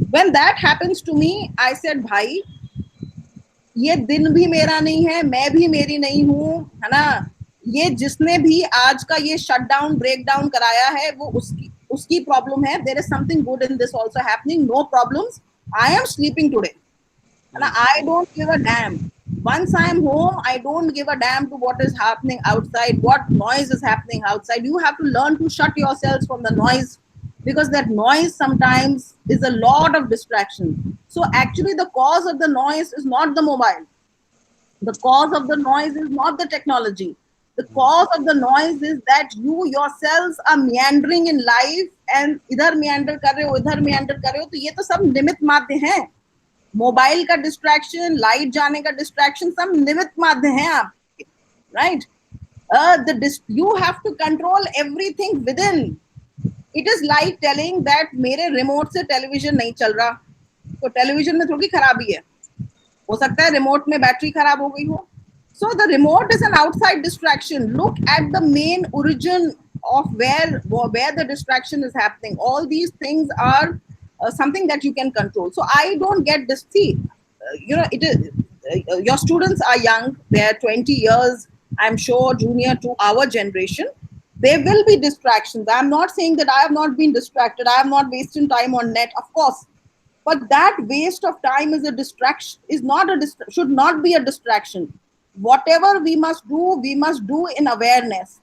When that happens to me, I said, bhai, ये दिन भी मेरा नहीं है, मैं भी मेरी नहीं हूँ, है ना? ये जिसने भी आज का ये शट डाउन ब्रेक डाउन कराया है, वो उसकी प्रॉब्लम है. There is something good in this also happening. No problems. I am sleeping today. And I don't give a damn. Once I am home, I don't give a damn to what is happening outside, what noise is happening outside. You have to learn to shut yourselves from the noise, because that noise sometimes is a lot of distraction. So actually the cause of the noise is not the mobile. The cause of the noise is not the technology. The cause of the noise is that you yourselves are meandering in life, and इधर meander कर रहे हो, इधर meander कर रहे हो, तो ये तो सब निमित्त माध्य हैं. मोबाइल का डिस्ट्रैक्शन, लाइट जाने का डिस्ट्रैक्शन, सब निमित्त माध्य हैं आपके, right? You have to control everything within. It is like telling that मेरे रिमोट से टेलीविजन नहीं चल रहा, तो टेलीविजन में थोड़ी खराबी है, हो सकता है रिमोट में बैटरी खराब हो गई हो. So the remote is an outside distraction. Look at the main origin of where the distraction is happening. All these things are something that you can control. So I don't get this. See, it is your students are young. They are 20 years, I'm sure, junior to our generation. There will be distractions. I'm not saying that I have not been distracted. I am not wasting time on net, of course. But that waste of time is a distraction. Should not be a distraction. Whatever we must do in awareness.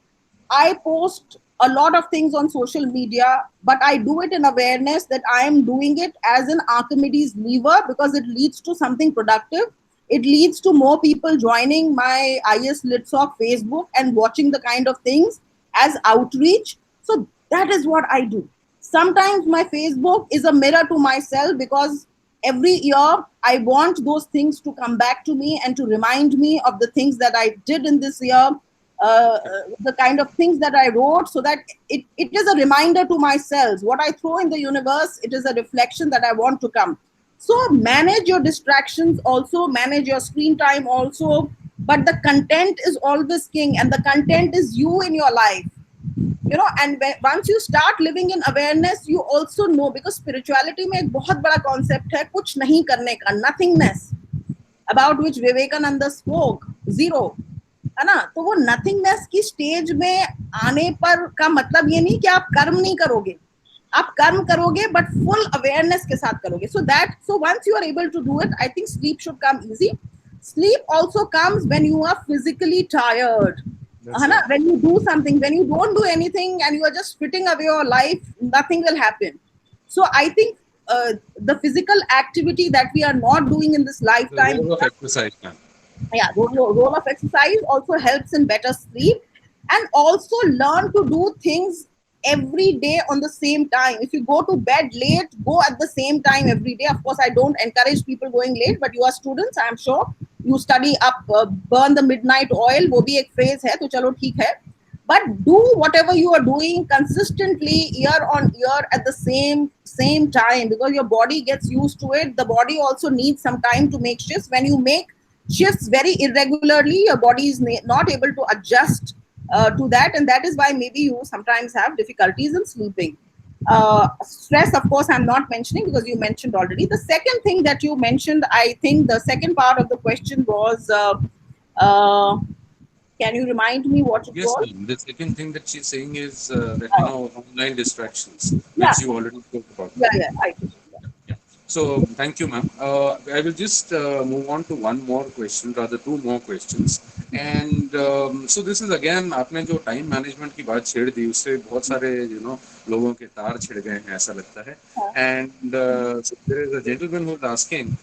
I post a lot of things on social media, but I do it in awareness that I am doing it as an Archimedes lever, because it leads to something productive. It leads to more people joining my IAS Litsock Facebook and watching the kind of things as outreach. So that is what I do. Sometimes my Facebook is a mirror to myself, because every year I want those things to come back to me and to remind me of the things that I did in this year, the kind of things that I wrote, so that it is a reminder to myself. What I throw in the universe, it is a reflection that I want to come. So manage your distractions also, manage your screen time also, but the content is always king, and the content is you in your life. And once you start living in awareness, you also know, because spirituality में एक बहुत बड़ा concept है कुछ नहीं करने का, nothingness, about which Vivekananda spoke, zero, है ना? तो वो nothingness की stage में आने पर का मतलब ये नहीं कि आप कर्म नहीं करोगे, आप कर्म करोगे but full awareness के साथ करोगे. So once you are able to do it, I think sleep should come easy. Sleep also comes when you are physically tired. When you do something, when you don't do anything and you are just fitting away your life, nothing will happen. So I think the physical activity that we are not doing in this lifetime, the role of exercise, ma'am. Yeah, role of exercise also helps in better sleep, and also learn to do things every day on the same time. If you go to bed late, go at the same time every day. Of course, I don't encourage people going late, but you are students, I'm sure. You study up, burn the midnight oil, वो भी एक phrase है, तो चलो ठीक है. but do whatever you are doing consistently year on year at the same time, because your body gets used to it. The body also needs some time to make shifts. When you make shifts very irregularly, your body is not able to adjust to that, and that is why maybe you sometimes have difficulties in sleeping. Stress, of course, I'm not mentioning because you mentioned already. The second thing that you mentioned, I think the second part of the question was, uh, can you remind me what it Yes, was? ma'am. The second thing that she's saying is that, Uh, online distractions, yeah, which you already spoke about. yeah, I think. Yeah. So thank you, ma'am. I will just move on to one more question, rather two more questions. And so this is again, आपने जो time management की बात छेड़ दी, उससे बहुत सारे लोगों के तार छिड़ गए हैं, ऐसा लगता है. And so there is a gentleman who is asking,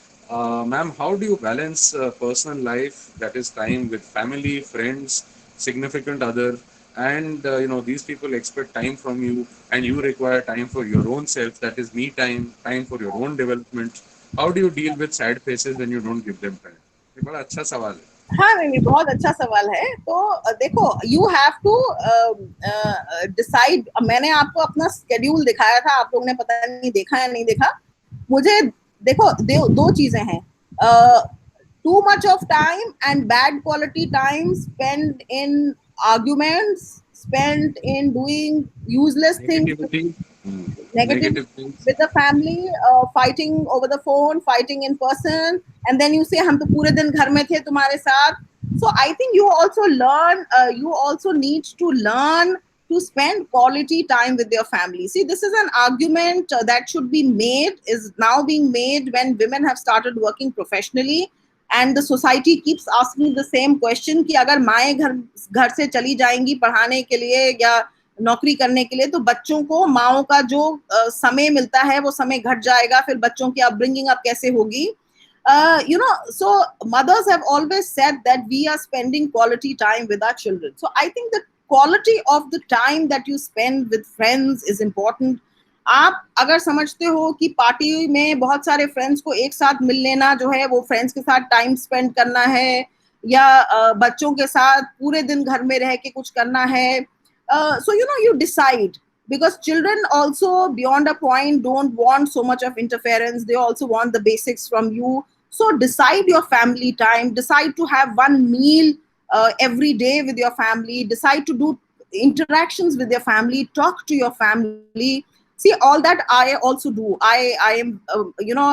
ma'am, how do you balance personal life, that is time with family, friends, significant other, and these people expect time from you, and you require time for your own self, that is me time, time for your own development. How do you deal with sad faces when you don't give them time? ये बड़ा अच्छा सवाल है. हाँ, नहीं नहीं, बहुत अच्छा सवाल है. तो देखो, यू हैव टू डिसाइड. मैंने आपको अपना स्केड्यूल दिखाया था, आप लोगों ने पता नहीं देखा या नहीं देखा. मुझे देखो, दो चीजें हैं. Too much of time and bad quality time spent in arguments, spent in doing useless things, Negativity, negative negative things. with the family, fighting over the phone, fighting in person, and then you say हम तो पूरे दिन घर में थे तुम्हारे साथ. So I think you also learn, you also need to learn to spend quality time with your family. See, this is an argument that should be made, is now being made when women have started working professionally, and the society keeps asking the same question कि अगर माएँ घर से चली जाएंगी पढ़ाने के लिए या नौकरी करने के लिए, तो बच्चों को माओं का जो समय मिलता है वो समय घट जाएगा, फिर बच्चों की अपब्रिंगिंग अब कैसे होगी. So mothers have always said that we are spending quality time with our children. So I think the quality of the time that you spend with friends is important. आप अगर समझते हो कि पार्टी में बहुत सारे फ्रेंड्स को एक साथ मिल लेना जो है, वो फ्रेंड्स के साथ टाइम स्पेंड करना है, या बच्चों के साथ पूरे दिन घर में रह के कुछ करना है. So you decide, because children also beyond a point don't want so much of interference. They also want the basics from you. So decide your family time, decide to have one meal every day with your family, decide to do interactions with your family, talk to your family. See, all that I also do. I am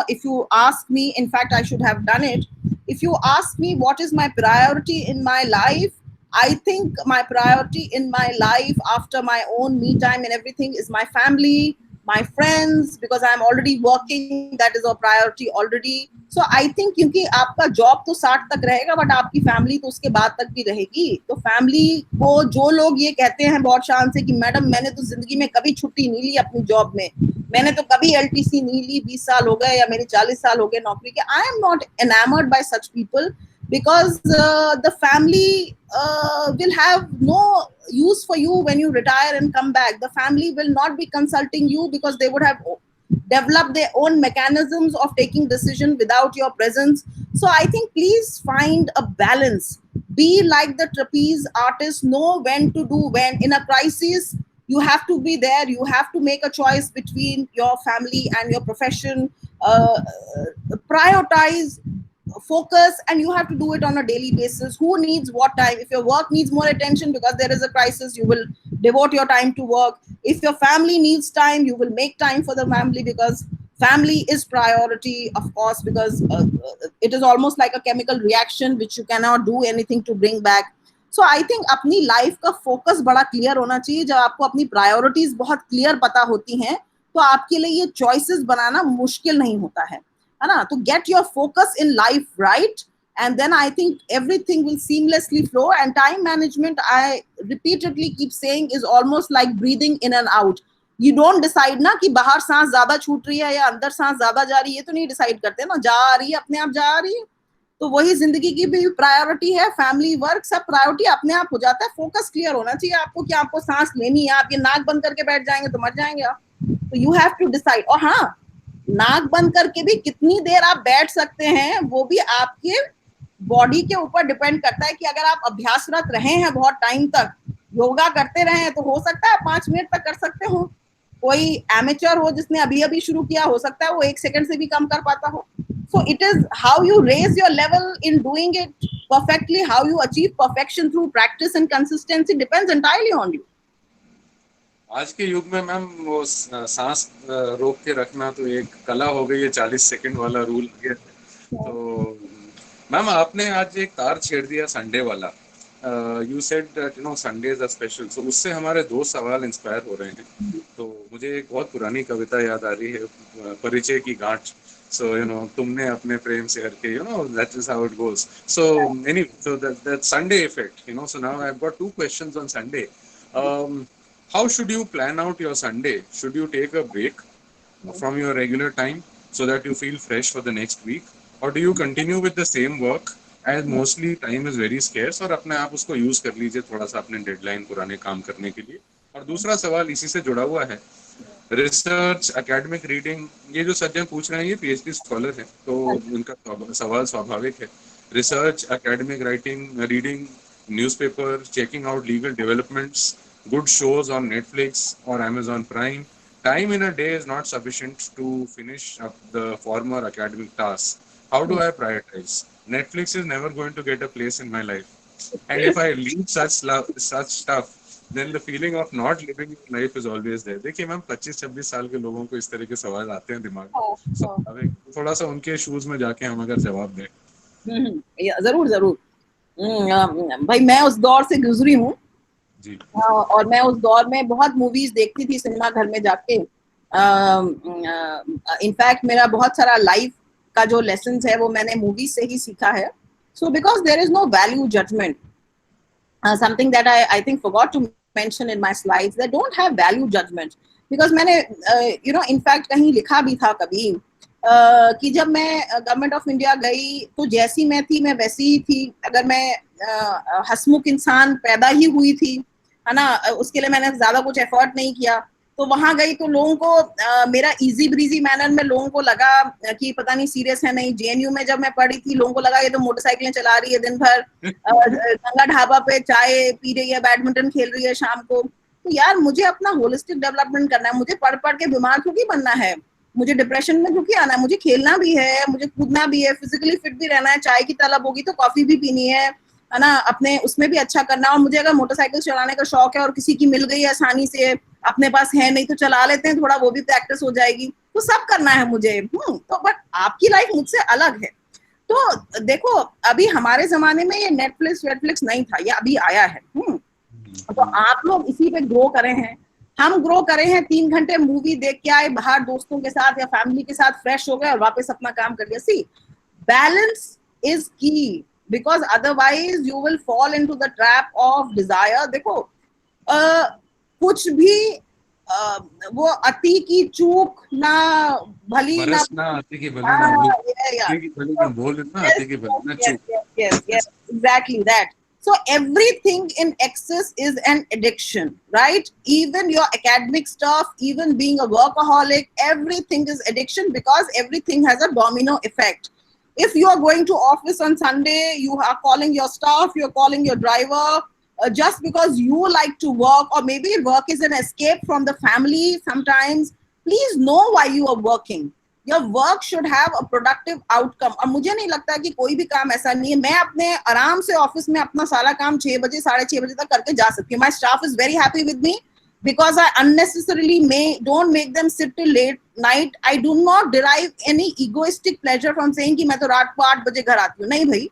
if you ask me, in fact I should have done it. If you ask me what is my priority in my life, I think my priority in my life after my own me time and everything is my family, my friends, because I'm already working. That is a priority already. So I think क्योंकि आपका job तो 60 तक रहेगा, but आपकी family तो उसके बाद तक भी रहेगी. तो फैमिली को जो लोग ये कहते हैं बहुत शान से कि मैडम मैंने तो जिंदगी में कभी छुट्टी नहीं ली अपनी जॉब में, मैंने तो कभी LTC नहीं ली, 20 साल हो गए या मेरे 40 साल हो गए नौकरी के, I am not enamored by such people, because the family will have no use for you when you retire and come back. The family will not be consulting you because they would have developed their own mechanisms of taking decision without your presence. So I think please find a balance. Be like the trapeze artist, know when to do when. In a crisis, you have to be there. You have to make a choice between your family and your profession. Prioritize, focus, and you have to do it on a daily basis. Who needs what time? If your work needs more attention because there is a crisis, you will devote your time to work. If your family needs time, you will make time for the family, because family is priority, of course, because it is almost like a chemical reaction which you cannot do anything to bring back. So I think अपनी life का focus बड़ा clear होना चाहिए. जब आपको अपनी priorities बहुत clear पता होती हैं, तो आपके लिए ये चॉइसेस बनाना मुश्किल नहीं होता है ना. तो get your focus in life right, and then I think everything will seamlessly flow. And time management, I repeatedly keep saying, is almost like breathing in and out. You don't decide ना कि बाहर सांस ज्यादा छूट रही है या अंदर सांस ज्यादा जा रही है, तो नहीं डिसाइड करते ना, जा आ रही है अपने आप जा आ रही है. तो वही जिंदगी की भी प्रायोरिटी है, फैमिली, वर्क, सब प्रायोरिटी अपने आप हो जाता है. फोकस क्लियर होना चाहिए आपको कि आपको सांस लेनी है. आप ये नाक बंद करके बैठ जाएंगे तो मर जाएंगे आप. तो यू हैव टू डिसाइड. और हाँ, नाक बंद करके भी कितनी देर आप बैठ सकते हैं वो भी आपके बॉडी के ऊपर डिपेंड करता है. कि अगर आप अभ्यासरत रहे हैं बहुत टाइम तक, योगा करते रहे तो हो सकता है 5 मिनट तक कर सकते हो। कोई एमेचर हो जिसने अभी अभी शुरू किया, हो सकता है वो 1 सेकंड से भी कम कर पाता हो। So it is how you raise your level in doing it perfectly, how you achieve perfection through practice and consistency depends entirely on you. आज के युग में मैम वो सांस रोक के रखना तो एक कला हो गई है, 40 सेकंड वाला रूल आ गया है। तो मैम आपने आज एक तार छेड़ दिया संडे वाला। You said that you know Sundays are special, so उससे हमारे 2 सवाल इंस्पायर हो रहे हैं। तो मुझे एक बहुत पुरानी कविता याद आ रही है, परिचय की गांठ। So you know, तुमने अपने प्रेम से करके, you know, that is how it goes. So anyway, so that Sunday effect, you know. So now I've got 2 questions on Sunday. Um, how should you plan out your Sunday? Should you take a break from your regular time so that you feel fresh for the next week, or do you continue with the same work as mostly time is very scarce और अपने आप उसको use कर लीजिए थोड़ा सा अपने deadline पुराने काम करने के लिए? और दूसरा सवाल इसी से जुड़ा हुआ है, रिसर्च एकेडमिक रीडिंग, ये जो सज्जन पूछ रहे हैं ये पीएचडी स्कॉलर हैं, तो उनका सवाल स्वाभाविक है। Research academic writing reading, newspaper, checking out legal developments, good shows on Netflix or Amazon Prime. Time in a day is not sufficient to finish up the former academic tasks. How do I prioritize? Netflix is never going to get a place in my life. And if I leave such stuff, then the feeling of not living your life is always there. देखिए ma'am 25-26 साल के लोगों को इस तरह के सवाल आते हैं दिमाग में, स्वाभाविक। थोड़ा सा उनके शूज में जाके हम अगर जवाब दें। जरूर जरूर। भाई मैं उस दौर से गुजरी हूँ जी। और मैं उस दौर में बहुत मूवीज देखती थी सिनेमा घर में जाके। इनफैक्ट मेरा बहुत सारा लाइफ का जो लेसन्स है वो मैंने मूवीज से ही सीखा है। So because there is no value judgement, something that I think forgot to mention in my slides, they don't have value judgement. Because मैंने यू नो इनफैक्ट कहीं लिखा भी था कभी कि जब मैं गवर्नमेंट ऑफ इंडिया गई तो जैसी मैं थी मैं वैसी ही थी। अगर मैं हंसमुख इंसान पैदा ही हुई थी, है ना, उसके लिए मैंने ज्यादा कुछ एफर्ट नहीं किया। तो वहां गई तो लोगों को मेरा इजी ब्रीजी मैनर में लोगों को लगा कि पता नहीं सीरियस है नहीं। जेएनयू में जब मैं पढ़ी थी लोगों को लगा ये तो मोटरसाइकिलें चला रही है दिन भर, गंगा ढाबा पे चाय पी रही है, बैडमिंटन खेल रही है शाम को। तो यार मुझे अपना होलिस्टिक डेवलपमेंट करना है, मुझे पढ़ पढ़ के बीमार क्यों बनना है, मुझे डिप्रेशन में क्योंकि आना है, मुझे खेलना भी है, मुझे कूदना भी है, फिजिकली फिट भी रहना है। चाय की तलब होगी तो कॉफी भी पीनी है ना, अपने उसमें भी अच्छा करना। और मुझे अगर मोटरसाइकिल चलाने का शौक है और किसी की मिल गई आसानी से, अपने पास है नहीं तो चला लेते हैं, थोड़ा वो भी प्रैक्टिस हो जाएगी। तो सब करना है मुझे। तो बट आपकी लाइफ मुझसे अलग है। तो देखो अभी हमारे जमाने में ये नेटफ्लिक्स नहीं था, ये अभी आया है। तो आप लोग इसी पे ग्रो करे हैं, हम ग्रो करे हैं। 3 घंटे मूवी देख के आए बाहर दोस्तों के साथ या फैमिली के साथ, फ्रेश हो गए और वापस अपना काम कर लिया। सी बैलेंस इज की, because otherwise you will fall into the trap of desire. देखो कुछ भी वो अति की चूक ना भली ना अति की भली ना भूल, अति की भली ना चूक। Yes, exactly that. So everything in excess is an addiction, right? Even your academic stuff, even being a workaholic, everything is addiction because everything has a domino effect. If you are going to office on Sunday, you are calling your staff, you're calling your driver, just because you like to work, or maybe work is an escape from the family sometimes, please know why you are working. Your work should have a productive outcome. और मुझे नहीं लगता कि कोई भी काम ऐसा नहीं है, मैं अपने आराम से ऑफिस में अपना सारा काम 6 बजे 6:30 बजे तक करके जा सकती हूँ। My staff is very happy with me because I unnecessarily don't make them sit till late night. I do not derive any egoistic pleasure from saying कि मैं तो रात को 8 बजे घर आती हूँ। नहीं भाई,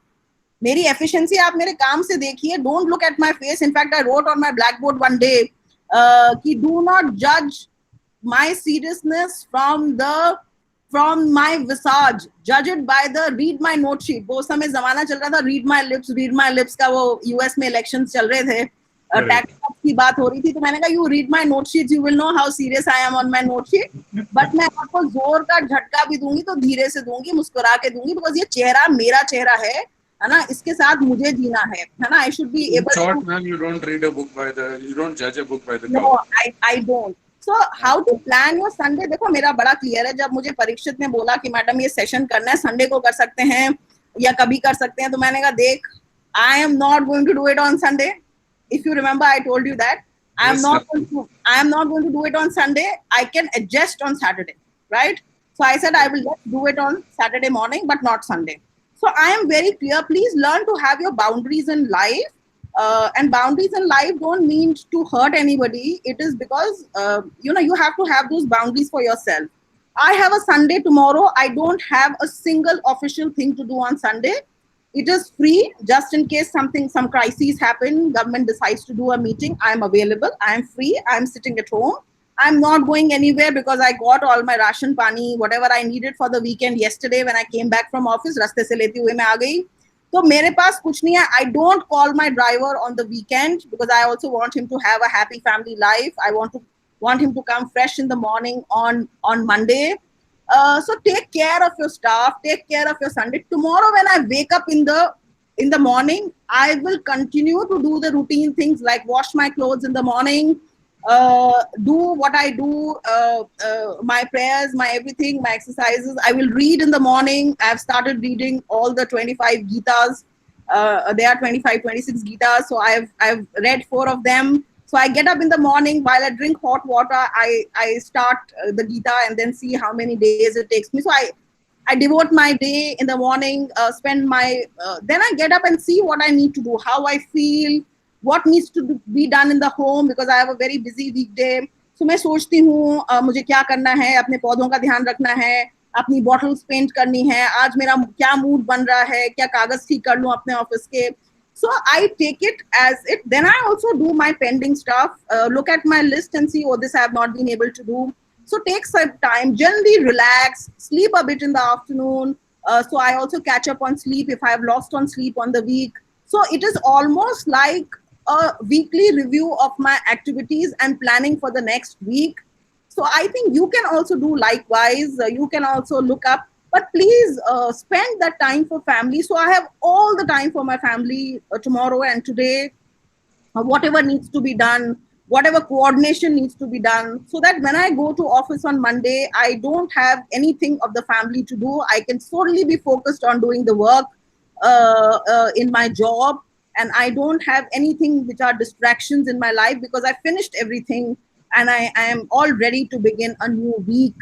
मेरी एफिशिएंसी आप मेरे काम से देखिए। Don't look at my face. In fact, I wrote on my blackboard one day कि do not judge my seriousness from my visage, judge it by the read my note sheet. वो समय जमाना चल रहा था read my lips का, वो US में इलेक्शंस चल रहे थे, टैक्स की बात हो रही थी, तो मैंने कहा you read my note sheets, you will know how serious I am on my note sheet. But मैं आपको जोर का झटका भी दूंगी तो धीरे से दूंगी, मुस्कुरा के दूंगी, बिकॉज ये चेहरा मेरा चेहरा है ना, इसके साथ मुझे जीना है ना। I should be able short, to... ma'am, you don't judge a book by the cover. No, I don't. So how to plan your Sunday? देखो मेरा बड़ा क्लियर है। जब मुझे परीक्षित ने बोला कि मैडम ये सेशन करना है, संडे को कर सकते हैं या कभी कर सकते हैं, तो मैंने कहा देख, I am not going to do it on Sunday. If you remember, I told you that I am Yes, not going absolutely. to do it on Sunday. I can adjust on Saturday, right? So I said I will Okay. just do it on Saturday morning, but not Sunday. So I am very clear. Please learn to have your boundaries in life. And boundaries in life don't mean to hurt anybody. It is because you have to have those boundaries for yourself. I have a Sunday tomorrow. I don't have a single official thing to do on Sunday. It is free, just in case some crises happen, government decides to do a meeting. I'm available. I'm free. I'm sitting at home. I'm not going anywhere because I got all my ration pani, whatever I needed for the weekend yesterday when I came back from office. रास्ते से लेती हुए मैं आ गई. तो मेरे पास कुछ नहीं है. I don't call my driver on the weekend because I also want him to have a happy family life. I want him to come fresh in the morning on Monday. So take care of your staff, take care of your Sunday. Tomorrow when I wake up in the morning, I will continue to do the routine things like wash my clothes in the morning, do what I do, my prayers, my everything, my exercises. I will read in the morning. I've started reading all the 25 Gitas. There are 25, 26 Gitas. So I've read 4 of them. So I get up in the morning while I drink hot water. I start the Gita and then see how many days it takes me. So I devote my day in the morning, spend my then I get up and see what I need to do, how I feel, what needs to be done in the home because I have a very busy weekday. So मैं सोचती हूँ मुझे क्या करना है, अपने पौधों का ध्यान रखना है, अपनी बॉटल्स पेंट करनी है, आज मेरा क्या मूड बन रहा है, क्या कागज ठीक कर लूँ अपने ऑफिस के. So I take it as it. Then I also do my pending stuff, look at my list and see, oh, this I have not been able to do. So take some time, generally relax, sleep a bit in the afternoon. So I also catch up on sleep if I have lost on sleep on the week. So it is almost like a weekly review of my activities and planning for the next week. So I think you can also do likewise. You can also look up, but please spend that time for family. So I have all the time for my family tomorrow and today, whatever needs to be done, whatever coordination needs to be done, so that when I go to office on Monday, I don't have anything of the family to do. I can solely be focused on doing the work in my job, and I don't have anything which are distractions in my life because I finished everything and I am all ready to begin a new week.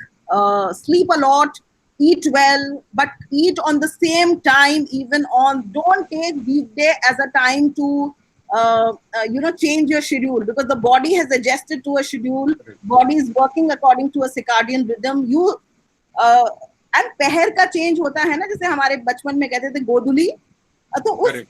Sleep a lot, eat well, but eat on the same time. Even on, don't take weekday as a time to change your schedule because the body has adjusted to a schedule. Correct. Body is working according to a circadian rhythm. You and पहर का change होता है ना, जैसे हमारे बचपन में कहते थे गोधुली, तो उस Correct.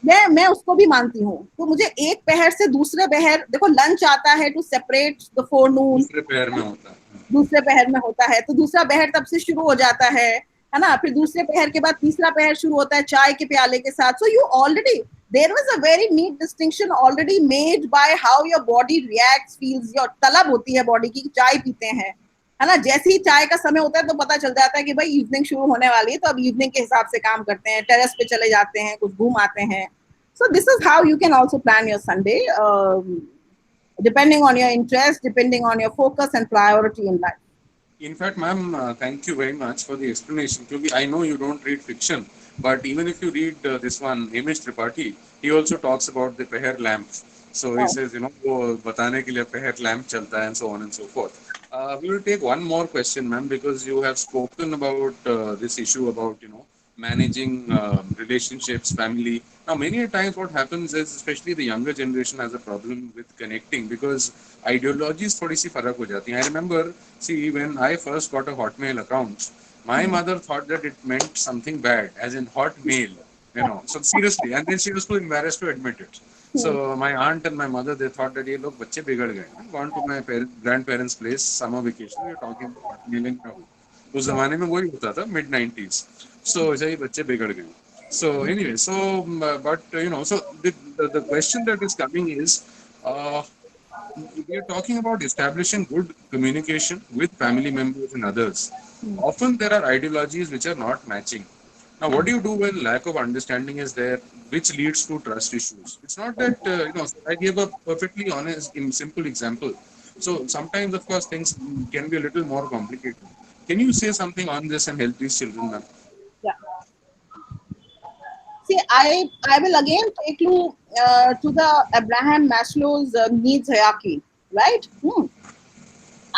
मैं उसको भी मानती हूँ. तो मुझे एक पहर से दूसरे पहर, देखो लंच आता है टू सेपरेट द फोरनून, दूसरे पैर में होता है. दूसरे पहर में होता है, तो दूसरा पहर तब से शुरू हो जाता है ना. फिर दूसरे पहर के बाद तीसरा पहर शुरू होता है चाय के प्याले के साथ. So you already, there was a very neat distinction already made by how your body reacts, feels. Your तलब होती है बॉडी की, चाय पीते हैं, है ना. जैसे ही चाय का समय होता है तो पता चल जाता है कि भाई इवनिंग शुरू होने वाली है, तो अब इवनिंग के हिसाब से काम करते हैं, टेरेस पे चले जाते हैं, कुछ घूम आते हैं. So this is how you can also plan your Sunday, depending on your interest, depending on your focus and priority in life. In fact, ma'am, thank you very much for the explanation. Because I know you don't read fiction, but even if you read this one, Hamish Tripathi, he also talks about the peher lamp. So he Oh. says, वो बताने के लिए peher lamp चलता है, and so on and so forth. We will take one more question, ma'am, because you have spoken about this issue about managing relationships, family. Now, many a times what happens is, especially the younger generation has a problem with connecting because ideologies थोड़ी सी फर्क हो जाती हैं. I remember, see, when I first got a Hotmail account, my mother thought that it meant something bad, as in hot mail, So seriously, and then she was too embarrassed to admit it. So my aunt and my mother, they thought that ये लोग बच्चे बिगड़ गए. Gone to my grandparents' place, summer vacation. We were talking about hotmailing. उस जमाने में वही होता था, mid-90s. So ऐसे ही बच्चे बिगड़ गए. So anyway, so but so the question that is coming is, uh, we are talking about establishing good communication with family members and others. Often there are ideologies which are not matching. Now, what do you do when lack of understanding is there, which leads to trust issues? It's not that, I gave a perfectly honest, simple example. So sometimes, of course, things can be a little more complicated. Can you say something on this and help these children, ma'am? Yeah. See, I will again take you to the Abraham Maslow's needs hierarchy, right?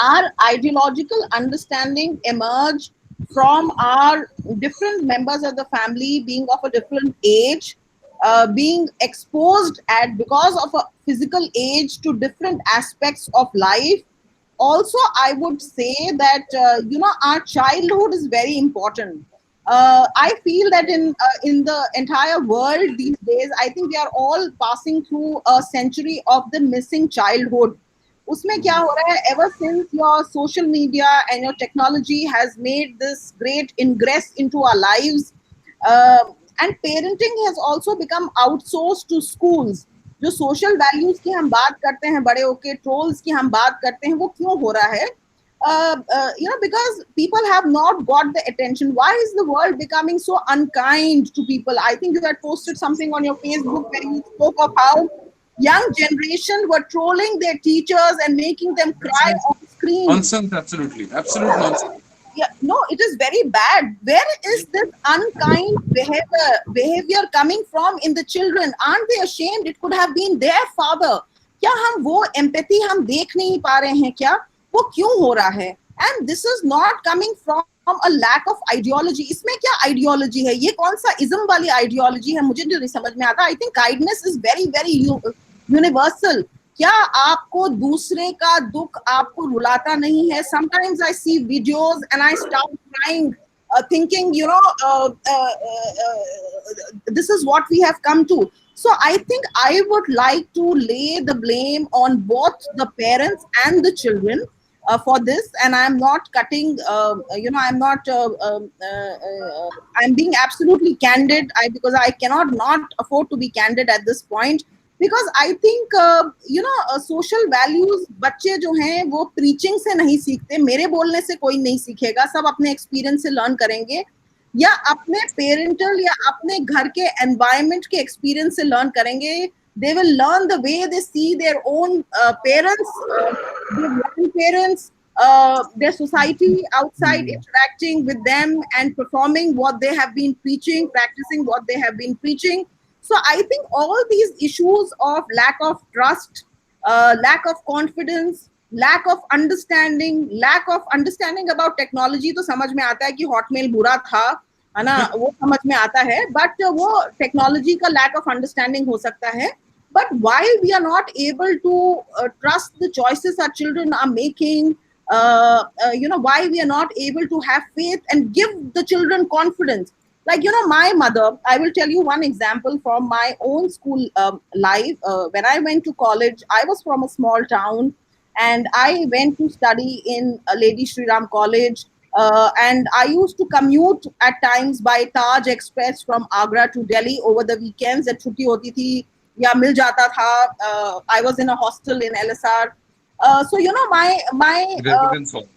Our ideological understanding emerge from our different members of the family being of a different age, being exposed at because of a physical age to different aspects of life. Also, I would say that our childhood is very important. I feel that in the entire world these days, I think we are all passing through a century of the missing childhood. उसमें क्या हो रहा है, ever since your social media and your technology has made this great ingress into our lives, uh, and parenting has also become outsourced to schools. जो social values की हम बात करते हैं, बड़े होके trolls की हम बात करते हैं, वो क्यों हो रहा है? Because people have not got the attention. Why is the world becoming so unkind to people? I think you had posted something on your Facebook where you spoke of how young generation were trolling their teachers and making them cry on screen. Nonsense, absolutely. Absolute nonsense. Yeah, no, it is very bad. Where is this unkind behavior coming from in the children? Aren't they ashamed? It could have been their father. क्या हम वो empathy हम देख नहीं पा रहे हैं क्या? वो क्यों हो रहा है? And this is not coming from a lack of ideology. इसमें क्या ideology है? ये कौन सा ism वाली ideology है? मुझे नहीं समझ में आता. I think kindness is very, very universal. क्या आपको दूसरे का दुख आपको रुलाता नहीं है? Sometimes I see videos and I start crying, thinking, this is what we have come to. So I think I would like to lay the blame on both the parents and the children for this, and I'm not cutting. I'm being absolutely candid. Because I cannot not afford to be candid at this point. Because I think social values बच्चे जो हैं वो preaching से नहीं सीखते, मेरे बोलने से कोई नहीं सीखेगा, सब अपने experience से learn करेंगे या अपने parental या अपने घर के environment के experience से learn करेंगे. They will learn the way they see their own parents, their grandparents, their society outside interacting with them and performing what they have been preaching, practicing what they have been preaching. So I think all these issues of lack of trust, lack of confidence, lack of understanding about technology, तो समझ में आता है कि hotmail बुरा था, है ना, वो समझ में आता है, but वो technology का lack of understanding हो सकता है. But while we are not able to trust the choices our children are making, why we are not able to have faith and give the children confidence. Like, my mother, I will tell you one example from my own school life. When I went to college, I was from a small town and I went to study in Lady Shri Ram College. And I used to commute at times by Taj Express from Agra to Delhi over the weekends. At छुट्टी होती थी या मिल जाता था. I was in a hostel in LSR. So, my Residence hall.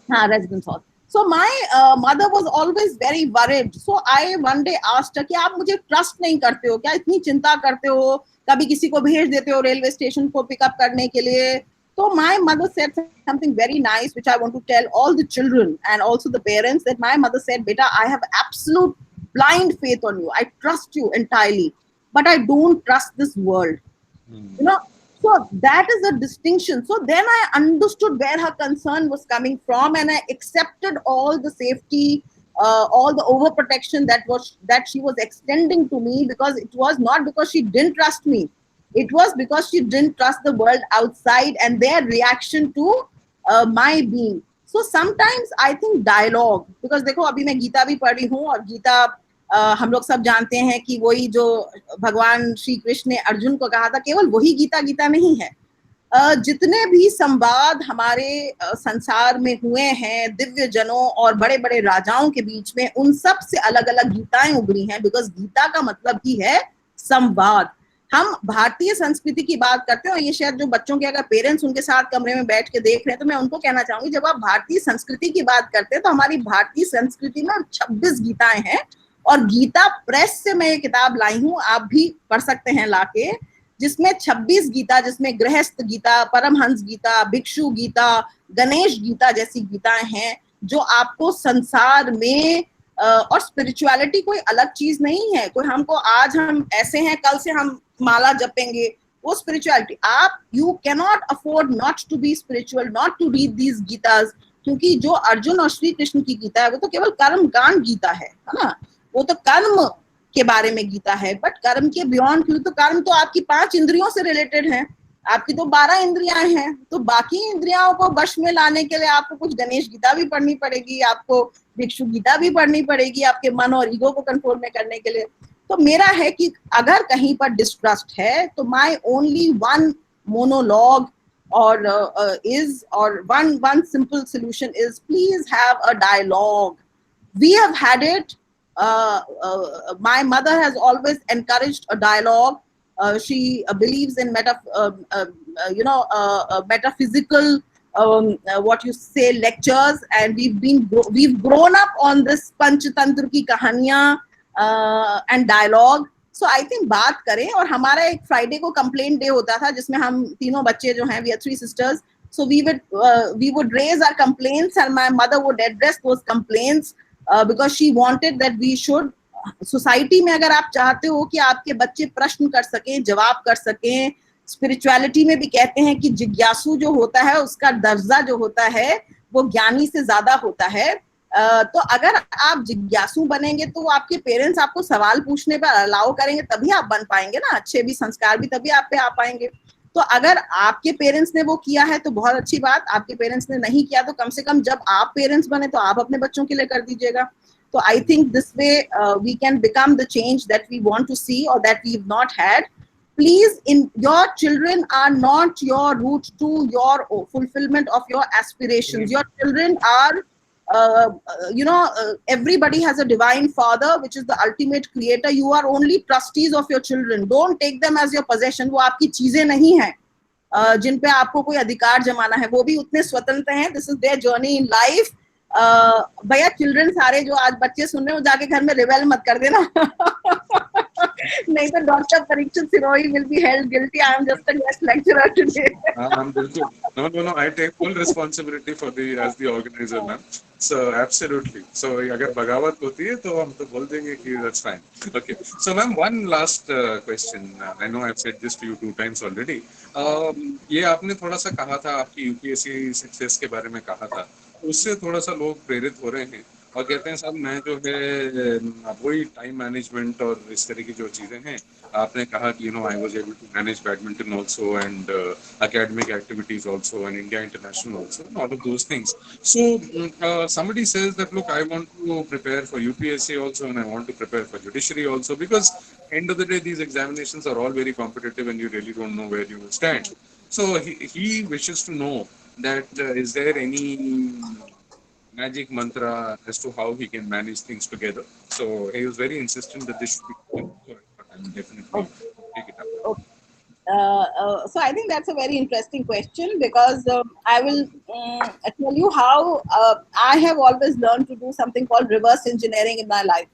Residence hall. So my mother was always very worried. So I one day asked her कि आप मुझे trust नहीं करते हो क्या, इतनी चिंता करते हो, कभी किसी को भेज देते हो रेलवे स्टेशन को पिकअप करने के लिए. So my mother said something very nice which I want to tell all the children and also the parents, that my mother said, beta, I have absolute blind faith on you. I trust you entirely, but I don't trust this world. So that is a distinction. So then I understood where her concern was coming from, and I accepted all the safety, all the overprotection that she was extending to me, because it was not because she didn't trust me. It was because she didn't trust the world outside and their reaction to my being. So sometimes I think dialogue, because देखो अभी मैं गीता भी पढ़ रही हूँ, और गीता हम लोग सब जानते हैं कि वही जो भगवान श्री कृष्ण ने अर्जुन को कहा था, केवल वही गीता नहीं है. जितने भी संवाद हमारे संसार में हुए हैं दिव्य जनों और बड़े बड़े राजाओं के बीच में, उन सब से अलग अलग गीताएं उभरी हैं. बिकॉज गीता का मतलब ही है संवाद. हम भारतीय संस्कृति की बात करते हैं, और ये शायद जो बच्चों के अगर पेरेंट्स उनके साथ कमरे में बैठ के देख रहे हैं, तो मैं उनको कहना चाहूंगी, जब आप भारतीय संस्कृति की बात करते हैं तो हमारी भारतीय संस्कृति में 26 गीताएं हैं. और गीता प्रेस से मैं ये किताब लाई हूँ, आप भी पढ़ सकते हैं लाके, जिसमें 26 गीता, जिसमें गृहस्थ गीता, परमहंस गीता, भिक्षु गीता, गणेश गीता जैसी गीताएं हैं, जो आपको संसार में और स्पिरिचुअलिटी कोई अलग चीज नहीं है, कोई हमको आज हम ऐसे हैं कल से हम माला जपेंगे, वो स्पिरिचुअलिटी आप you cannot afford not to be spiritual, not to read these Gitas, क्योंकि जो अर्जुन और श्री कृष्ण की गीता है वो तो केवल कर्म कांड गीता है ना, वो तो कर्म के बारे में गीता है, बट कर्म के बियॉन्ड, क्यों तो कर्म तो आपकी 5 इंद्रियों से रिलेटेड है, आपकी तो 12 इंद्रियां हैं, तो बाकी इंद्रियों को वश में लाने के लिए आपको कुछ गणेश गीता भी पढ़नी पड़ेगी, आपको भिक्षु गीता भी पढ़नी पड़ेगी आपके मन और ईगो को कंट्रोल में करने के लिए। तो मेरा है कि अगर कहीं पर डिस्ट्रस्ट है तो माय ओनली वन मोनोलॉग और is or one simple solution is please have a dialogue. We have had it. My mother has always encouraged a dialogue. She believes in metaphysical what you say lectures, and we've grown up on this Panchatantra ki kahaniyan and dialogue. So I think बात करें, और हमारा एक Friday को complaint day होता था जिसमें हम तीनों बच्चे जो हैं, we are 3 sisters, so we would raise our complaints and my mother would address those complaints because she wanted that we should, society में अगर आप चाहते हो कि आपके बच्चे प्रश्न कर सकें, जवाब कर सकें, स्पिरिचुअलिटी में भी कहते हैं कि जिज्ञासु जो होता है उसका दर्जा जो होता है वो ज्ञानी से ज्यादा होता है, तो अगर आप जिज्ञासु बनेंगे तो आपके पेरेंट्स आपको सवाल पूछने पर अलाउ करेंगे, तभी आप बन पाएंगे ना, अच्छे भी संस्कार भी तभी आप पे आ पाएंगे। तो अगर आपके पेरेंट्स ने वो किया है तो बहुत अच्छी बात, आपके पेरेंट्स ने नहीं किया तो कम से कम जब आप पेरेंट्स बने तो आप अपने बच्चों के लिए कर दीजिएगा। तो I think this way we can become the change that we want to see और that we have not had. Please, your children are not your route to your fulfillment of your aspirations. Your children are everybody has a divine father which is the ultimate creator. You are only trustees of your children. Don't take them as your possession. वो आपकी चीजें नहीं हैं जिन पे आपको कोई अधिकार जमाना है, वो भी उतने स्वतंत्र हैं। This is their journey in life. भैया चिल्ड्रन सारे जो आज बच्चे सुन रहे हो जाके घर में रिवेल मत कर देना नहीं तो doctor Parikshit Sirohi will be held guilty. I am just a guest lecturer today. No, I take full responsibility for as the organizer, ma'am. So absolutely. So अगर बगावत होती है तो हम तो बोल देंगे कि that's fine. Okay. So ma'am, one last question. I know I've said this to you 2 times already. ये आपने थोड़ा सा कहा था, आपकी UPSC सक्सेस के बारे में कहा था, उससे थोड़ा सा लोग प्रेरित हो रहे हैं और कहते हैं साहब मैं जो है वही टाइम मैनेजमेंट और इस तरह की जो चीज़ें हैं, आपने कहा कि I was able to manage badminton also and academic activities also and India International also and all of those things. So somebody says that look, I want to prepare for UPSC also and I want to prepare for judiciary also, because end of the day these examinations are all very competitive and you really don't know where you will stand. So he wishes to know that is there any magic mantra as to how he can manage things together. So he was very insistent that this should be done. So I'm definitely take it up. Okay. So I think that's a very interesting question because I will tell you how I have always learned to do something called reverse engineering in my life.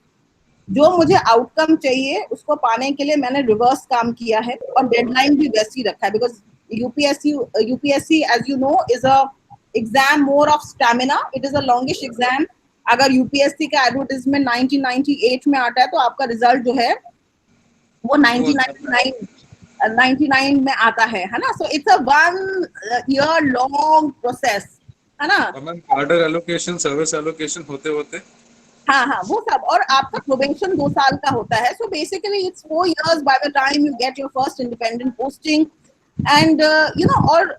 जो मुझे outcome चाहिए उसको पाने के लिए मैंने reverse काम किया है और डेडलाइन भी वैसी रखा है, because UPSC as you know is a exam more of stamina, it is a longish exam. अगर यूपीएससी का एडवर्टाइजमेंट 1998 में आता है तो आपका रिजल्ट जो है वो 1999 में आता है ना, so it's a 1 year long process है ना। ऑर्डर एलोकेशन, सर्विस एलोकेशन होते हाँ वो सब, और आपका प्रोबेशन 2 साल का होता है। So basically it's 4 years by the time you get your first independent posting and और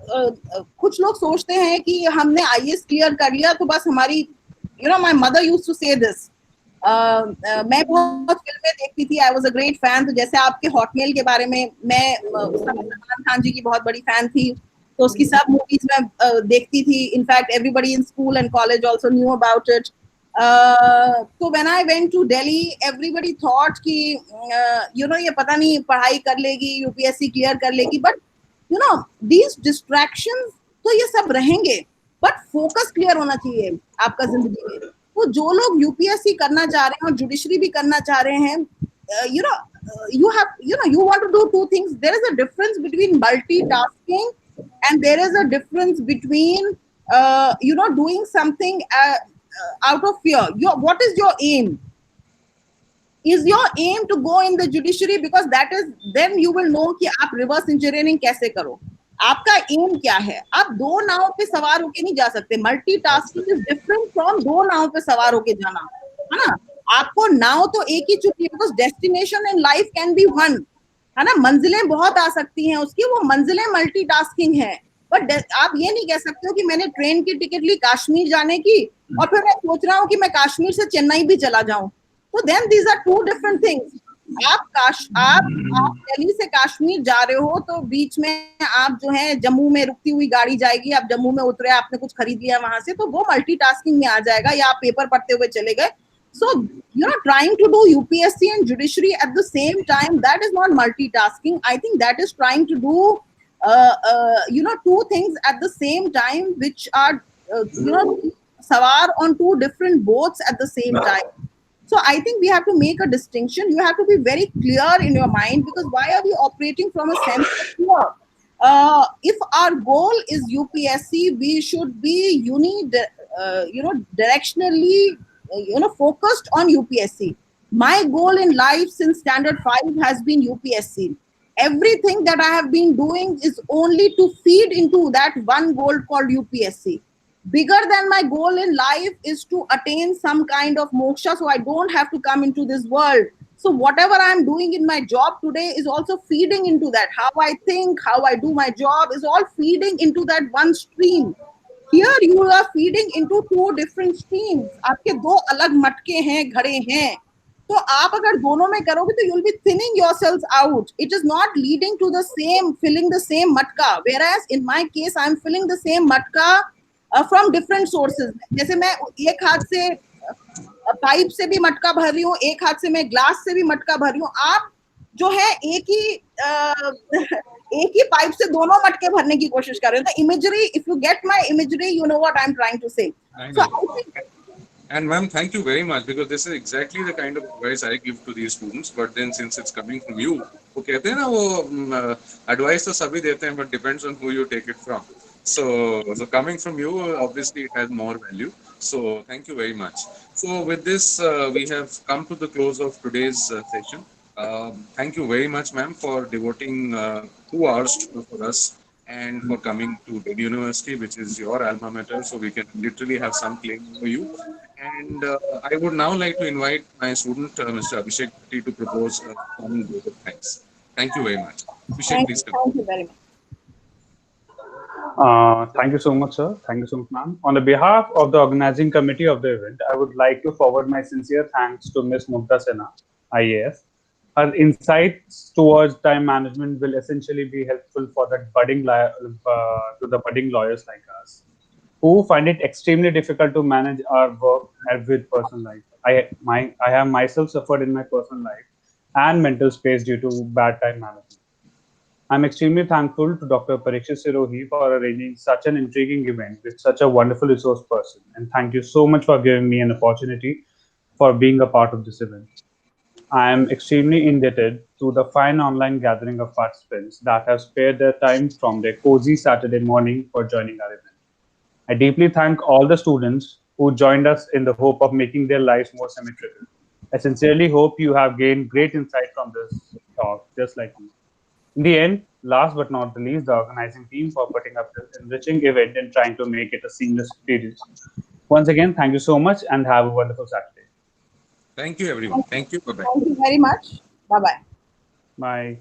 कुछ लोग सोचते हैं कि हमने IAS क्लियर कर लिया तो बस हमारी माय मदर यूज्ड टू से दिस। मैं बहुत फिल्में देखती थी, I was a great fan. तो जैसे आपके हॉटमेल के बारे में, मैं सलमान खान जी की बहुत बड़ी फैन थी, तो उसकी सब मूवीज में देखती थी। In fact everybody in school and college also knew about it. तो when I went to Delhi everybody thought कि ये पता नहीं पढ़ाई कर लेगी, यूपीएससी क्लियर कर लेगी, बट दीज डिस्ट्रैक्शंस तो ये सब रहेंगे, बट फोकस क्लियर होना चाहिए आपका जिंदगी में। तो जो लोग यूपीएससी करना चाह रहे हैं और जुडिशरी भी करना चाह रहे हैं, you want to do 2 things. There is a difference between multitasking and there is a difference between doing something out of fear. What is your aim? Is your aim to go in the judiciary? Because that is, then you will know कि आप reverse engineering कैसे करो. आपका M क्या है? आप दो नाव पे सवार होके नहीं जा सकते. मल्टीटास्किंग इज डिफरेंट फ्रॉम दो नाव पे सवार होके जाना, है ना? आपको नाव तो एक ही चुकी है, because destination in life can be one, है ना? मंजिलें बहुत आ सकती हैं उसकी, वो मंजिलें मल्टीटास्किंग है. बट आप ये नहीं कह सकते हो कि मैंने ट्रेन की टिकट ली काश्मीर जाने की और फिर मैं सोच रहा हूँ कि मैं काश्मीर से चेन्नई भी चला जाऊं. तो then these are two different things. आप दिल्ली से कश्मीर जा रहे हो तो बीच में आप जो है जम्मू में रुकती हुई गाड़ी जाएगी, आप जम्मू में उतरे, आपने कुछ खरीद लिया वहां से, तो वो मल्टीटास्किंग में आ जाएगा, या आप पेपर पढ़ते हुए चले गए. So, trying to do UPSC and judiciary at the same time, that is not multitasking. I think that is trying to do, two things at the same time, which are, sawar on two different boats at the same time. So I think we have to make a distinction. You have to be very clear in your mind, because why are we operating from a sense of fear? If our goal is UPSC, we should be directionally, focused on UPSC. My goal in life since standard 5 has been UPSC. Everything that I have been doing is only to feed into that one goal called UPSC. Bigger than my goal in life is to attain some kind of moksha, so I don't have to come into this world. So whatever I'm doing in my job today is also feeding into that. How I think, how I do my job is all feeding into that one stream. Here you are feeding into two different streams. आपके दो अलग मटके हैं, घड़े हैं. तो आप अगर दोनों में करोगे तो you'll be thinning yourselves out. It is not leading to the same, filling the same matka. Whereas in my case, I'm filling the same matka from different sources. जैसे मैं एक हाथ से पाइप से भी मटका भर रही हूँ, एक हाथ से मैं ग्लास से भी मटका भर रही हूँ. आप जो है एक ही पाइप से दोनों मटके भरने की कोशिश कर रहे हैं. The imagery, if you get my imagery, you know what I'm trying to say. So I think. And ma'am, thank you very much, because this is exactly the kind of advice I give to these students. But then since it's coming from you, वो कहते हैं ना वो advice तो सभी देते हैं, but depends on who you take it from. So coming from you, obviously it has more value. So thank you very much. So with this, we have come to the close of today's session. Thank you very much, ma'am, for devoting 2 hours for us and for coming to the university, which is your alma mater, so we can literally have some claim for you. And I would now like to invite my student, Mr. Abhishek, to propose some vote of thanks. Thank you very much. Abhishek, please continue. Thank you very much. Thank you so much, sir. Thank you so much, ma'am. On the behalf of the organizing committee of the event, I would like to forward my sincere thanks to Ms. Mugdha Sinha, IAS. Her insights towards time management will essentially be helpful for the to the budding lawyers like us, who find it extremely difficult to manage our work with personal life. I have myself suffered in my personal life and mental space due to bad time management. I'm extremely thankful to Dr. Parikshet Sirohi for arranging such an intriguing event with such a wonderful resource person. And thank you so much for giving me an opportunity for being a part of this event. I am extremely indebted to the fine online gathering of participants that have spared their time from their cozy Saturday morning for joining our event. I deeply thank all the students who joined us in the hope of making their lives more symmetrical. I sincerely hope you have gained great insight from this talk, just like me. In the end, last but not the least, the organizing team for putting up this enriching event and trying to make it a seamless experience. Once again, thank you so much and have a wonderful Saturday. Thank you, everyone. Thank you. Bye-bye. Thank you very much. Bye-bye. Bye.